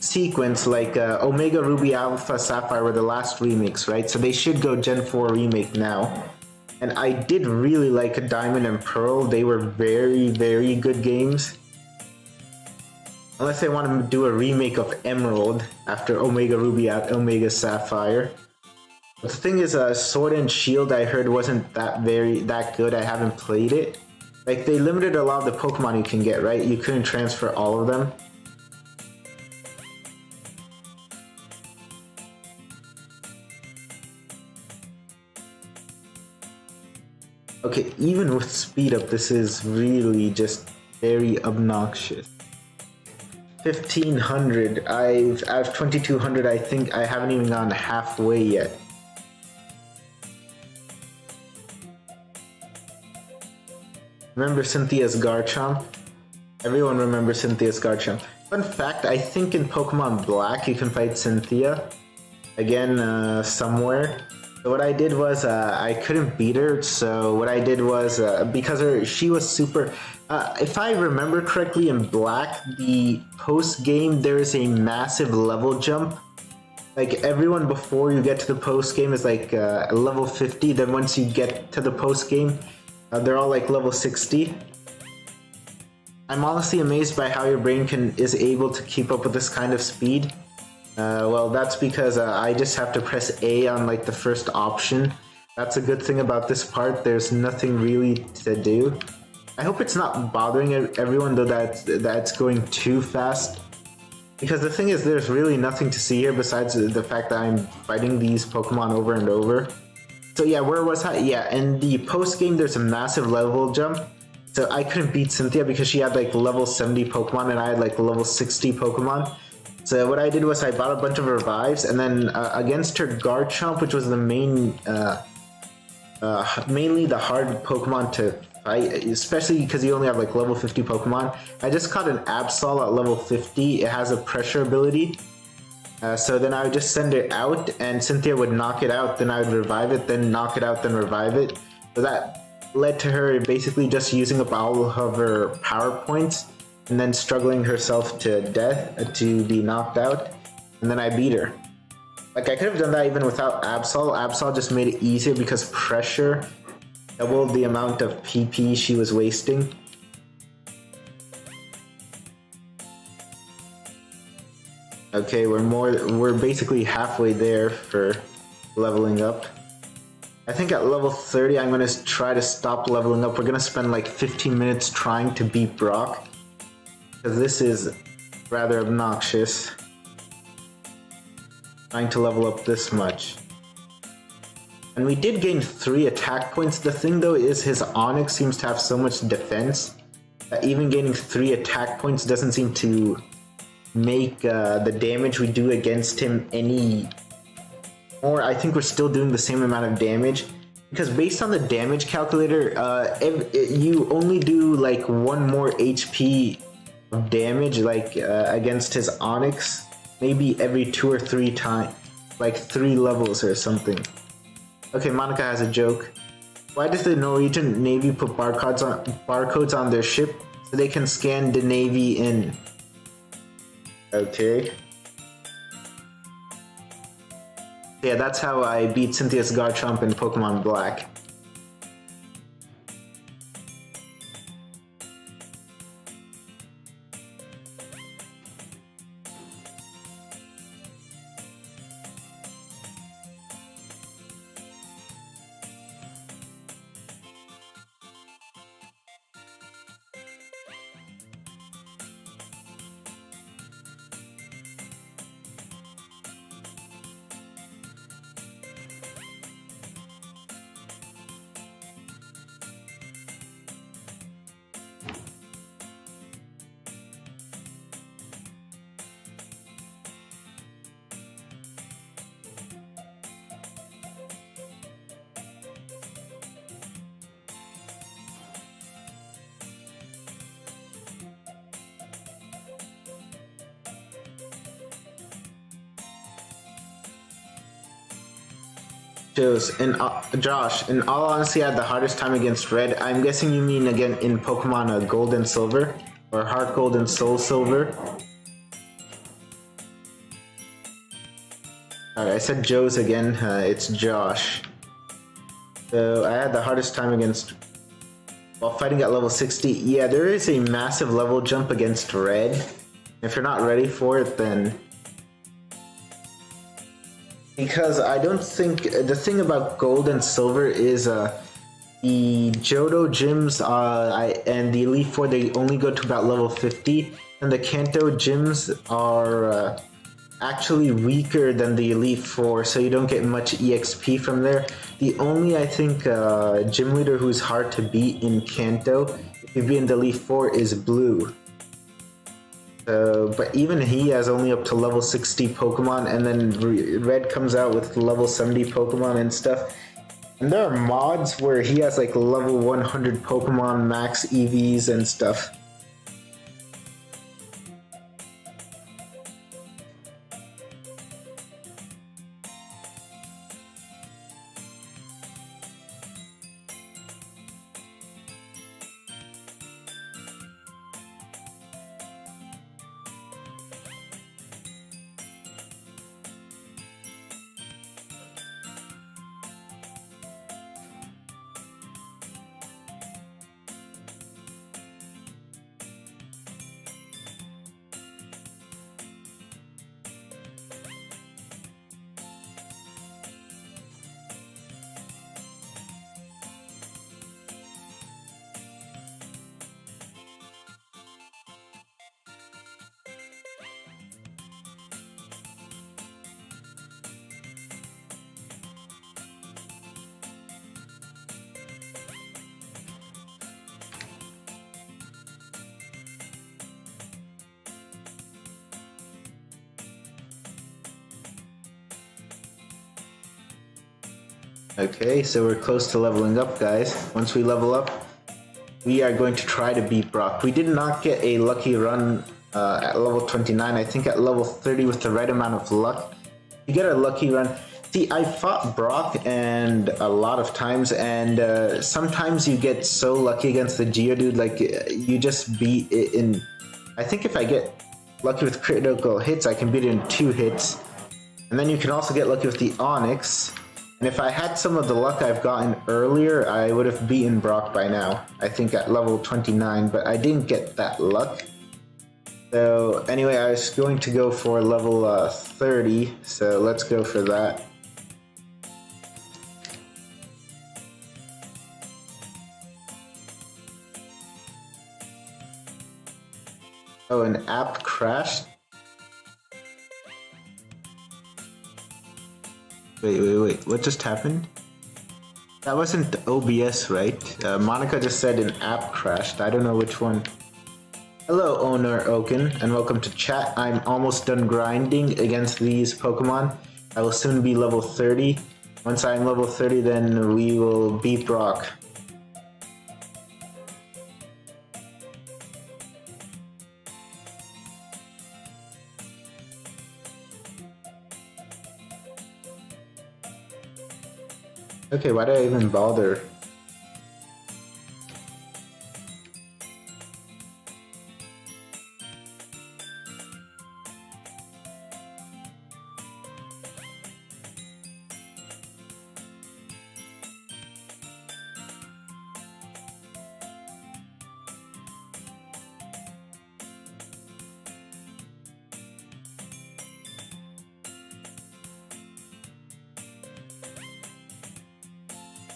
sequence, like Omega Ruby, Alpha, Sapphire were the last remakes, right? So they should go Gen 4 remake now. And I did really like Diamond and Pearl. They were very, very good games. Unless they want to do a remake of Emerald after Omega Ruby out Omega Sapphire. But the thing is, Sword and Shield I heard wasn't that good. I haven't played it. Like they limited a lot of the Pokemon you can get, right? You couldn't transfer all of them. Okay, even with speed up, this is really just very obnoxious. 1500. Out of 2200, I think I haven't even gone halfway yet. Remember Cynthia's Garchomp? Everyone remembers Cynthia's Garchomp. Fun fact, I think in Pokemon Black you can fight Cynthia. Again, somewhere. So what I did was, I couldn't beat her, so what I did was, because she was super... if I remember correctly, in Black, the post-game, there is a massive level jump. Like, everyone before you get to the post-game is like level 50, then once you get to the post-game, they're all like level 60. I'm honestly amazed by how your brain is able to keep up with this kind of speed. Well, that's because I just have to press A on like the first option. That's a good thing about this part. There's nothing really to do. I hope it's not bothering everyone though that it's going too fast. Because the thing is, there's really nothing to see here besides the fact that I'm fighting these Pokemon over and over. So yeah, where was I? Yeah, in the post-game there's a massive level jump. So I couldn't beat Cynthia because she had like level 70 Pokemon and I had like level 60 Pokemon. So what I did was I bought a bunch of revives, and then against her Garchomp, which was the mainly the hard Pokemon to fight, especially because you only have like level 50 Pokemon, I just caught an Absol at level 50. It has a pressure ability. So then I would just send it out, and Cynthia would knock it out, then I would revive it, then knock it out, then revive it. So that led to her basically just using up all of her power points, and then struggling herself to death to be knocked out, and then I beat her. Like, I could have done that even without Absol. Absol just made it easier because pressure doubled the amount of PP she was wasting. Okay, we're basically halfway there for leveling up. I think at level 30 I'm gonna try to stop leveling up. We're gonna spend like 15 minutes trying to beat Brock, because this is rather obnoxious. Trying to level up this much. And we did gain 3 attack points. The thing though is his Onyx seems to have so much defense that even gaining 3 attack points doesn't seem to make the damage we do against him any more. I think we're still doing the same amount of damage, because based on the damage calculator, you only do like 1 more HP of damage like against his Onyx, maybe every 2 or 3 times, like 3 levels or something. Okay, Monica has a joke. Why does the Norwegian Navy put barcodes on their ship so they can scan the Navy in? Okay. Yeah, that's how I beat Cynthia's Garchomp in Pokemon Black. Josh, in all honesty, I had the hardest time against Red. I'm guessing you mean again in Pokemon Gold and Silver, or Heart Gold and Soul Silver. Alright, I said Joe's again, it's Josh. So I had the hardest time against, while fighting at level 60. Yeah, there is a massive level jump against Red. If you're not ready for it, then... Because I don't think, the thing about Gold and Silver is the Johto gyms and the Elite Four, they only go to about level 50, and the Kanto gyms are actually weaker than the Elite Four, so you don't get much EXP from there. The only, I think, gym leader who's hard to beat in Kanto, if you be in the Elite Four, is Blue. But even he has only up to level 60 Pokemon, and then Red comes out with level 70 Pokemon and stuff. And there are mods where he has like level 100 Pokemon max EVs and stuff. Okay, so we're close to leveling up, guys. Once we level up, we are going to try to beat Brock. We did not get a lucky run at level 29. I think at level 30 with the right amount of luck, you get a lucky run. See, I fought Brock and a lot of times, and sometimes you get so lucky against the Geodude, like you just beat it in... I think if I get lucky with critical hits, I can beat it in 2 hits. And then you can also get lucky with the Onyx. And if I had some of the luck I've gotten earlier, I would have beaten Brock by now. I think at level 29, but I didn't get that luck. So anyway, I was going to go for level 30, so let's go for that. Oh, an app crashed? Wait, what just happened? That wasn't OBS, right? Monica just said an app crashed. I don't know which one. Hello, Owner Oaken, and welcome to chat. I'm almost done grinding against these Pokemon. I will soon be level 30. Once I'm level 30, then we will beat Brock. Okay, why did I even bother?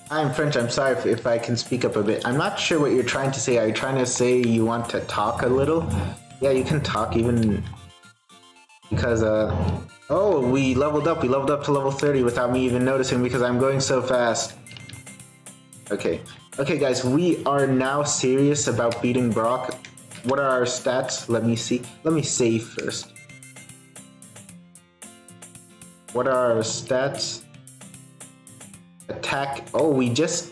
I'm French, I'm sorry if I can speak up a bit. I'm not sure what you're trying to say. Are you trying to say you want to talk a little? Yeah, you can talk even because, oh, we leveled up to level 30 without me even noticing because I'm going so fast. Okay, guys, we are now serious about beating Brock. What are our stats? Let me see. Let me save first. What are our stats? Attack. Oh, we just.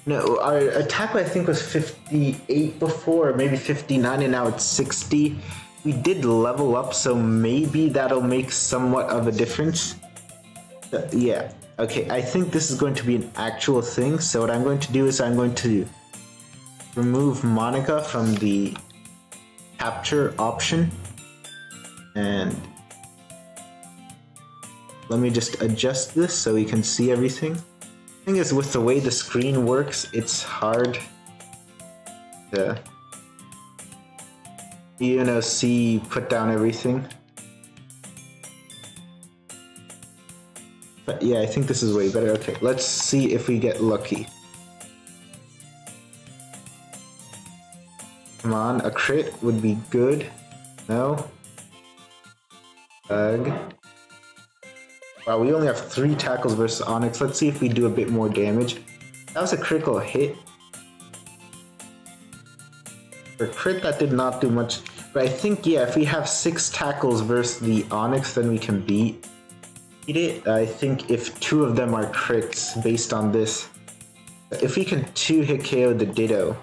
No, our attack I think was 58 before, maybe 59, and now it's 60. We did level up, so maybe that'll make somewhat of a difference. Yeah. Okay, I think this is going to be an actual thing. So what I'm going to do is I'm going to remove Monica from the capture option, and let me just adjust this so we can see everything. The thing is, with the way the screen works, it's hard to, you know, put down everything. But yeah, I think this is way better. Okay, let's see if we get lucky. Come on, a crit would be good. No. Bug. Wow, we only have 3 tackles versus Onyx. Let's see if we do a bit more damage. That was a critical hit. For crit, that did not do much. But I think, yeah, if we have 6 tackles versus the Onyx, then we can beat it. I think if 2 of them are crits based on this. If we can 2-hit KO the Ditto,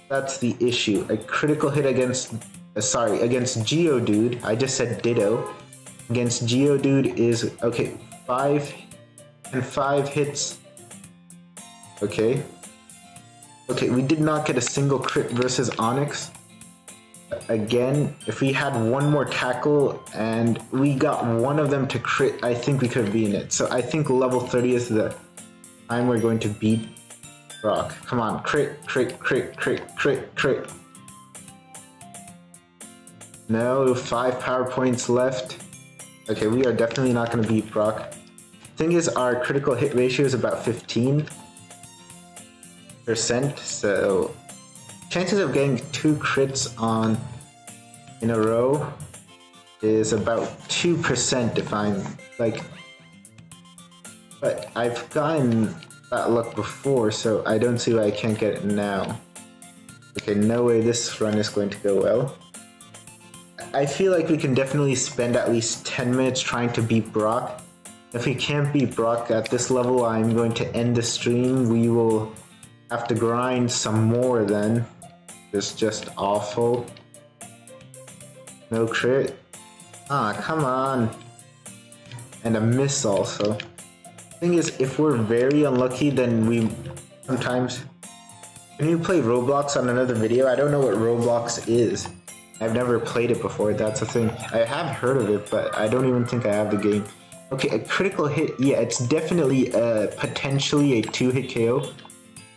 that's the issue. A critical hit against, against Geodude. I just said Ditto. Against Geodude is, okay, 5 hits. Okay. Okay, we did not get a single crit versus Onyx. Again, if we had one more tackle and we got one of them to crit, I think we could have beaten it. So I think level 30 is the time we're going to beat Brock. Come on, crit, crit, crit, crit, crit, crit. No, 5 power points left. Okay, we are definitely not going to beat Brock. Thing is, our critical hit ratio is about 15%, so chances of getting 2 crits in a row is about 2% if I'm like. But I've gotten that luck before, so I don't see why I can't get it now. Okay, no way this run is going to go well. I feel like we can definitely spend at least 10 minutes trying to beat Brock. If we can't beat Brock at this level, I'm going to end the stream. We will have to grind some more then. It's just awful. No crit. Ah, come on. And a miss also. Thing is, if we're very unlucky, then we sometimes... Can you play Roblox on another video? I don't know what Roblox is. I've never played it before, that's a thing. I have heard of it, but I don't even think I have the game. Okay, a critical hit, yeah, it's definitely potentially a 2-hit KO.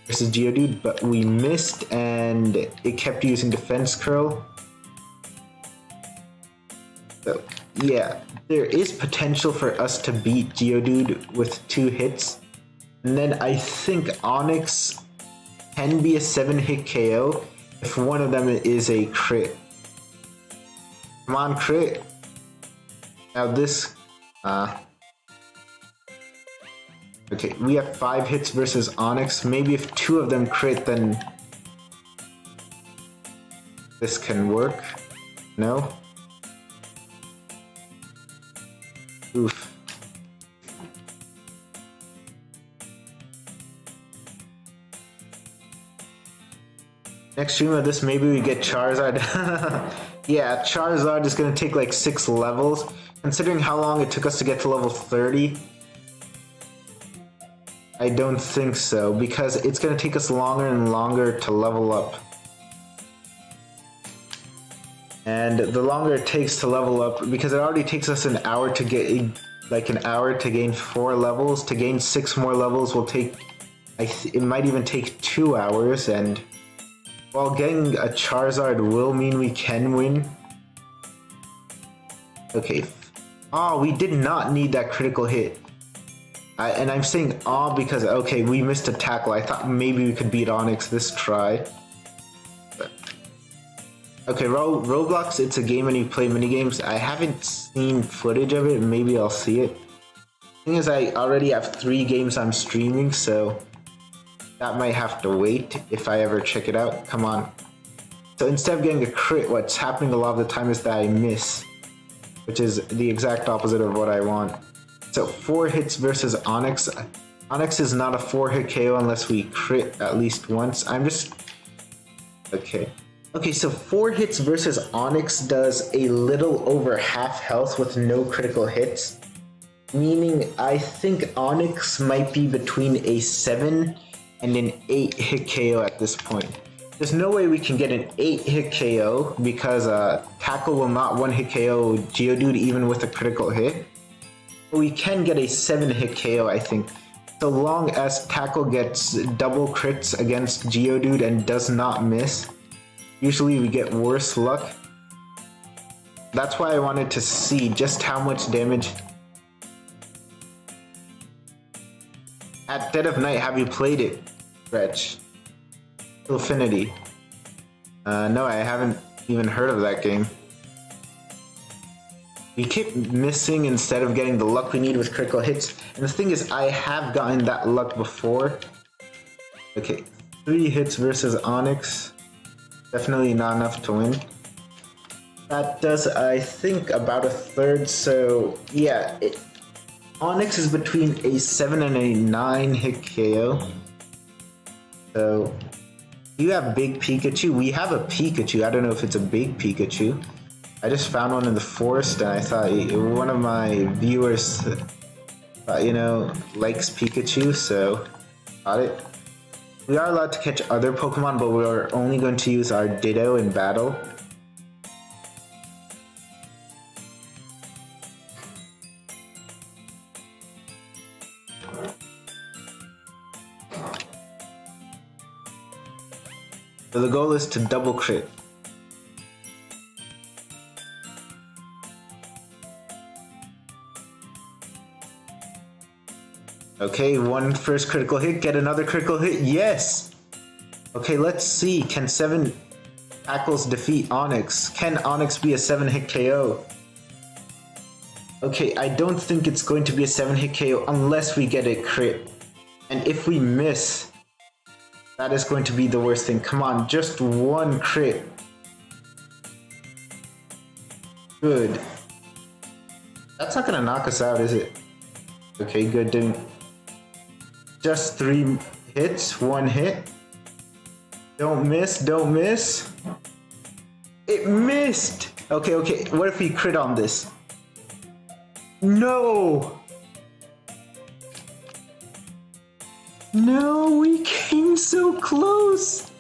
versus Geodude, but we missed and it kept using defense curl. So yeah, there is potential for us to beat Geodude with 2 hits. And then I think Onix can be a 7-hit KO if one of them is a crit. Come on, crit. Now this, okay, we have 5 hits versus Onix. Maybe if 2 of them crit, then this can work. No? Oof. Next stream of this, maybe we get Charizard. Yeah, Charizard is gonna take like 6 levels. Considering how long it took us to get to level 30, I don't think so, because it's gonna take us longer and longer to level up. And the longer it takes to level up, because it already takes us an hour to get, like an hour to gain 4 levels, to gain 6 more levels will take, it might even take 2 hours, and while getting a Charizard will mean we can win. Okay. Oh, we did not need that critical hit. And I'm saying because, okay, we missed a tackle. I thought maybe we could beat Onix this try. But, okay, Roblox, it's a game and you play minigames. I haven't seen footage of it. Maybe I'll see it. The thing is, I already have 3 games I'm streaming, so that might have to wait if I ever check it out. Come on. So instead of getting a crit, what's happening a lot of the time is that I miss, which is the exact opposite of what I want. So 4 hits versus Onix. Onix is not a 4-hit KO unless we crit at least once. I'm just... Okay. Okay, so 4 hits versus Onix does a little over half health with no critical hits. Meaning, I think Onix might be between a 7 and an 8-hit KO at this point. There's no way we can get an 8-hit KO because Tackle will not 1-hit KO Geodude even with a critical hit. But we can get a 7-hit KO, I think. So long as Tackle gets double crits against Geodude and does not miss. Usually we get worse luck. That's why I wanted to see just how much damage. At Dead of Night, have you played it, Dretch? Infinity. No, I haven't even heard of that game. We keep missing instead of getting the luck we need with critical hits. And the thing is, I have gotten that luck before. Okay, 3 hits versus Onix. Definitely not enough to win. That does, I think, about a third. So, yeah, Onix is between a 7 and a 9-hit KO. So, you have Big Pikachu. We have a Pikachu. I don't know if it's a big Pikachu. I just found one in the forest and I thought one of my viewers, likes Pikachu, so got it. We are allowed to catch other Pokemon, but we're only going to use our Ditto in battle. So the goal is to double crit. Okay, one first critical hit, get another critical hit, yes! Okay, let's see, can 7 tackles defeat Onix? Can Onix be a 7-hit KO? Okay, I don't think it's going to be a 7-hit KO unless we get a crit. And if we miss, that is going to be the worst thing. Come on, just one crit. Good. That's not gonna knock us out, is it? Okay, good, didn't... Just 3 hits, 1 hit. Don't miss, don't miss. It missed! Okay, what if we crit on this? No! No, we came so close!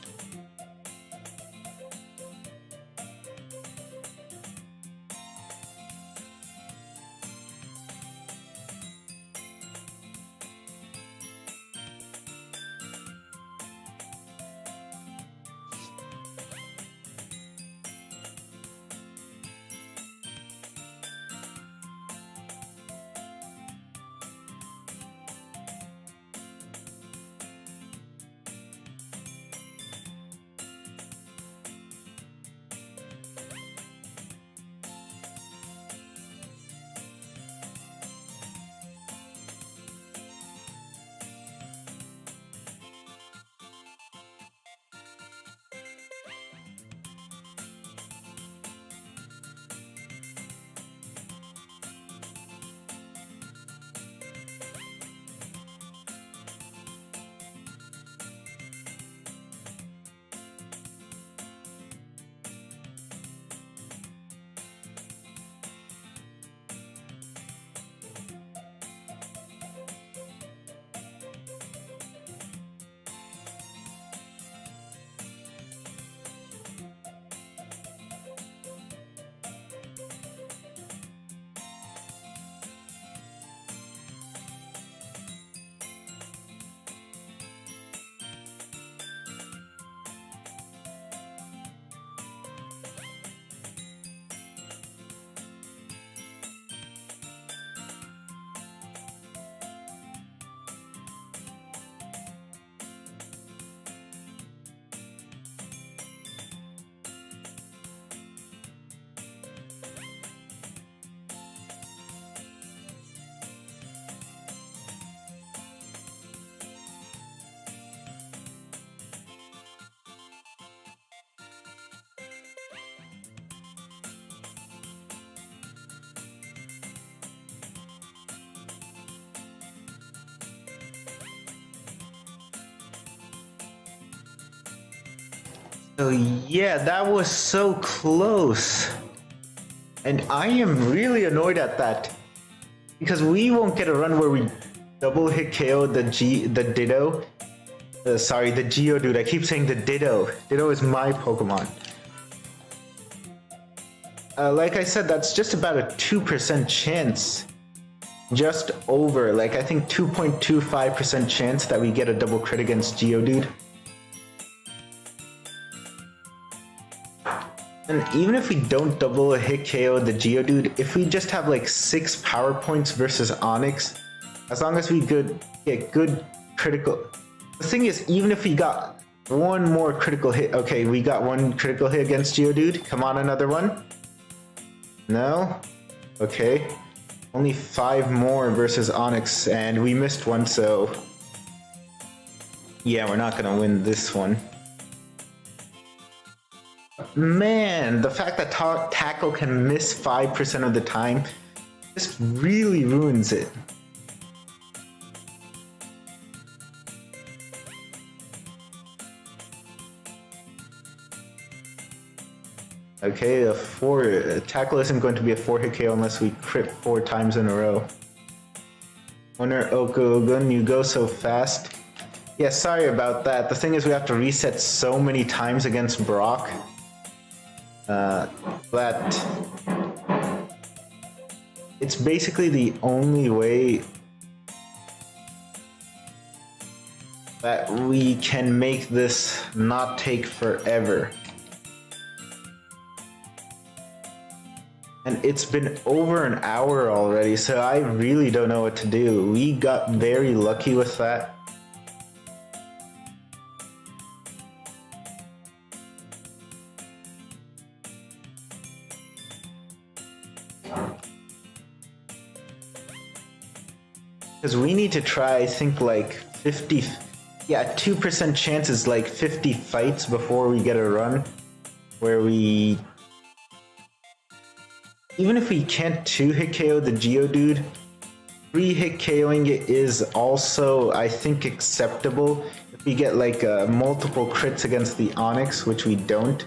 So yeah, that was so close. And I am really annoyed at that. Because we won't get a run where we double hit KO the Ditto. Sorry, the Geodude. I keep saying the Ditto. Ditto is my Pokemon. Like I said, that's just about a 2% chance. Just over, like I think 2.25% chance that we get a double crit against Geodude. And even if we don't double hit KO the Geodude, if we just have like 6 power points versus Onix, as long as we get good critical... The thing is, even if we got one more critical hit... Okay, we got one critical hit against Geodude. Come on, another one. No? Okay. Only 5 more versus Onix, and we missed one, so... Yeah, we're not gonna win this one. Man, the fact that Tackle can miss 5% of the time just really ruins it. Okay, a Tackle isn't going to be a 4-hit KO unless we crit 4 times in a row. Owner Ogun, you go so fast. Yeah, sorry about that. The thing is we have to reset so many times against Brock. That it's basically the only way that we can make this not take forever. And it's been over an hour already, so I really don't know what to do. We got very lucky with that. Because we need to try, I think, like 50... Yeah, 2% chance is like 50 fights before we get a run. Where we... Even if we can't 2-hit KO the Geodude, 3-hit KOing it is also, I think, acceptable. If we get like multiple crits against the Onix, which we don't.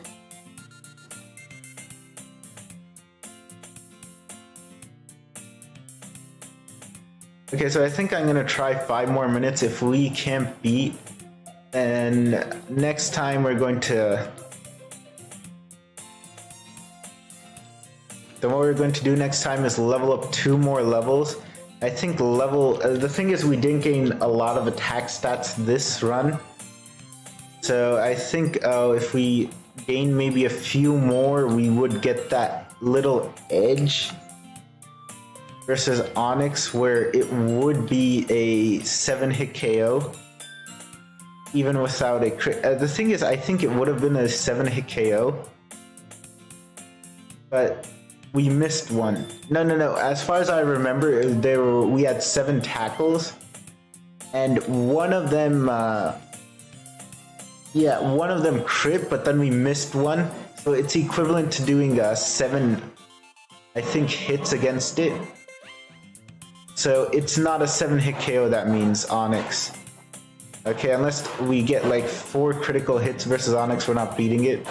Okay, so I think I'm gonna try 5 more minutes. If we can't beat, and next time we're going to... Then what we're going to do next time is level up 2 more levels. I think the thing is we didn't gain a lot of attack stats this run. So I think if we gain maybe a few more, we would get that little edge versus Onix, where it would be a 7-hit KO, even without a crit. The thing is, I think it would have been a 7-hit KO, but we missed one. No. As far as I remember, we had 7 tackles, and one of them, one of them crit, but then we missed one. So it's equivalent to doing 7, I think, hits against it. So it's not a 7-hit KO, that means Onix. Okay, unless we get like 4 critical hits versus Onix, we're not beating it.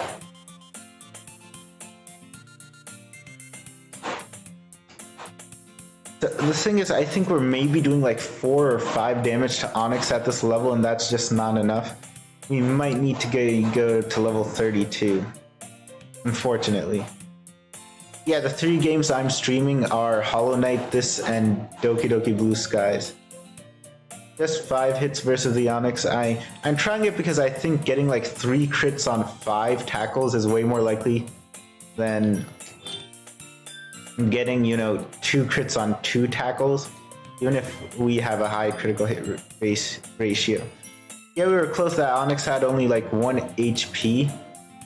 The thing is, I think we're maybe doing like 4 or 5 damage to Onix at this level, and that's just not enough. We might need to go to level 32, unfortunately. Yeah, the 3 games I'm streaming are Hollow Knight, this, and Doki Doki Blue Skies. Just 5 hits versus the Onix. I'm trying it because I think getting like 3 crits on 5 tackles is way more likely than getting, 2 crits on 2 tackles, even if we have a high critical hit ratio. Yeah, we were close. That Onix had only like 1 HP.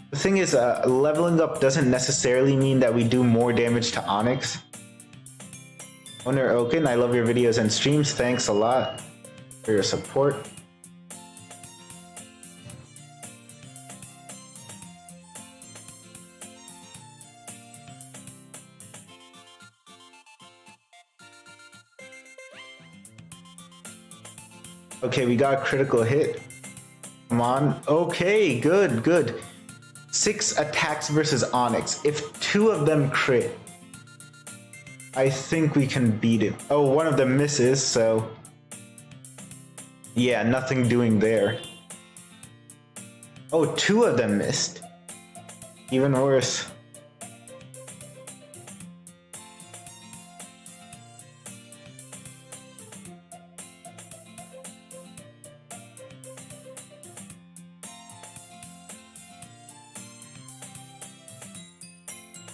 The thing is, leveling up doesn't necessarily mean that we do more damage to Onix. Owner Oaken, I love your videos and streams. Thanks a lot for your support. Okay, we got a critical hit. Come on. Okay, good. 6 attacks versus Onyx. If 2 of them crit, I think we can beat it. Oh, one of them misses, so yeah, nothing doing there. Oh, 2 of them missed. Even worse.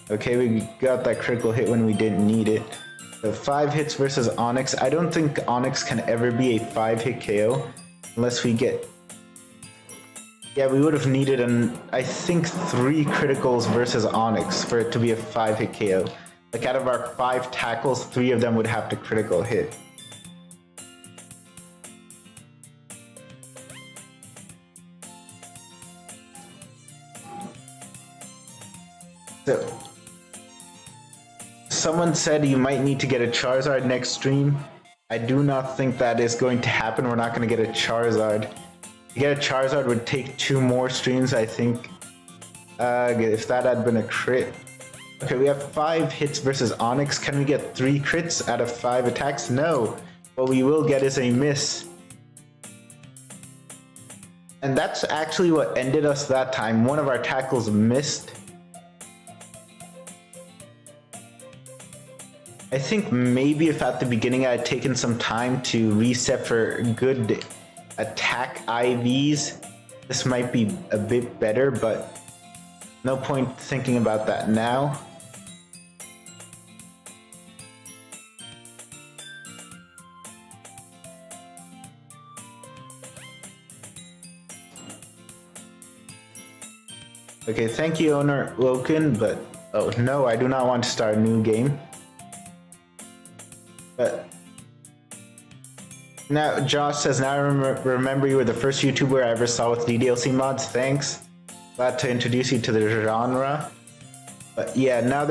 Okay, we got that critical hit when we didn't need it. So 5 hits versus Onyx. I don't think Onyx can ever be a 5-hit KO unless we get... Yeah, we would have needed I think 3 criticals versus Onyx for it to be a 5-hit KO. Like out of our 5 tackles, 3 of them would have to critical hit. So... Someone said you might need to get a Charizard next stream. I do not think that is going to happen. We're not going to get a Charizard. To get a Charizard would take 2 more streams, I think. If that had been a crit. Okay, we have 5 hits versus Onyx. Can we get 3 crits out of 5 attacks? No. What we will get is a miss. And that's actually what ended us that time. One of our tackles missed. I think maybe if at the beginning I had taken some time to reset for good attack IVs, this might be a bit better, but no point thinking about that now. Okay, thank you, owner Loken, but oh no, I do not want to start a new game. But now Josh says, now I remember you were the first YouTuber I ever saw with DDLC mods. Thanks. Glad to introduce you to the genre. But yeah, now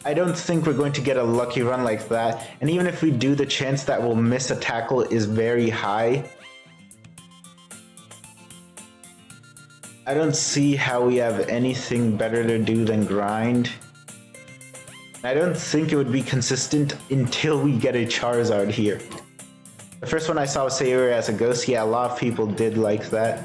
I don't think we're going to get a lucky run like that. And even if we do, the chance that we'll miss a tackle is very high. I don't see how we have anything better to do than grind. I don't think it would be consistent until we get a Charizard here. The first one I saw was Sayori as a ghost. Yeah, a lot of people did like that.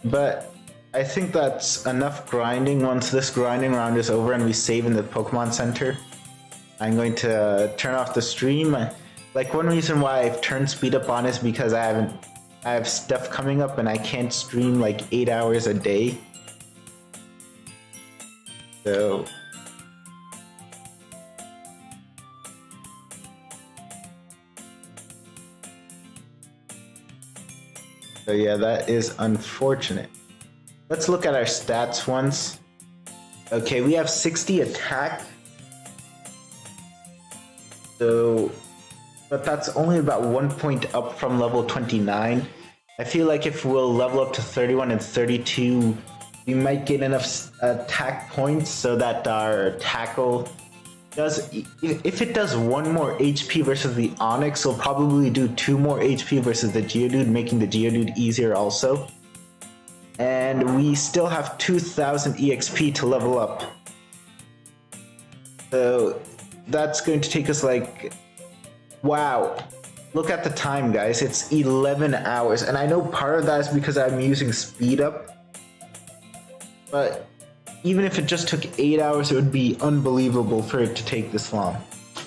But I think that's enough grinding. Once this grinding round is over and we save in the Pokemon Center, I'm going to turn off the stream. Like, one reason why I've turned speed up on is because I have stuff coming up and I can't stream like 8 hours a day. So yeah, that is unfortunate. Let's look at our stats once. Okay, we have 60 attack. So, but that's only about 1 point up from level 29. I feel like if we'll level up to 31 and 32, we might get enough attack points so that our tackle does, if it does 1 more HP versus the Onyx, it'll probably do 2 more HP versus the Geodude, making the Geodude easier also. And we still have 2,000 EXP to level up. So that's going to take us like, wow, look at the time, guys. It's 11 hours, and I know part of that is because I'm using speed up, but even if it just took 8 hours, it would be unbelievable for it to take this long.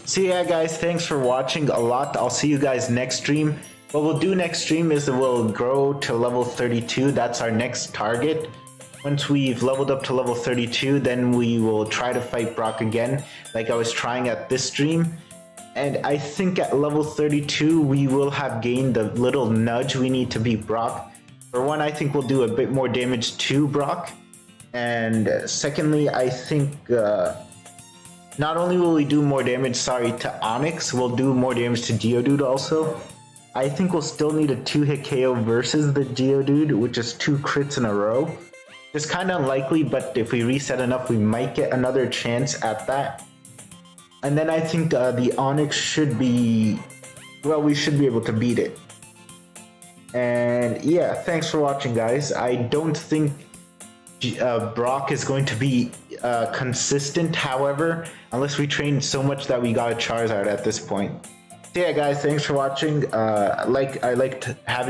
So yeah, guys, thanks for watching a lot. I'll see you guys next stream. What we'll do next stream is that we'll grow to level 32. That's our next target. Once we've leveled up to level 32, then we will try to fight Brock again, like I was trying at this stream. And I think at level 32, we will have gained the little nudge we need to beat Brock. For one, I think we'll do a bit more damage to Brock. And secondly, I think not only will we do more damage, to Onyx, we'll do more damage to Geodude also. I think we'll still need a 2-hit KO versus the Geodude, which is 2 crits in a row. Just kind of unlikely, but if we reset enough, we might get another chance at that. And then I think the Onyx should be, well, we should be able to beat it. And yeah, thanks for watching, guys. I don't think Brock is going to be consistent, however, unless we train so much that we got a Charizard at this point. So yeah, guys, thanks for watching. I liked having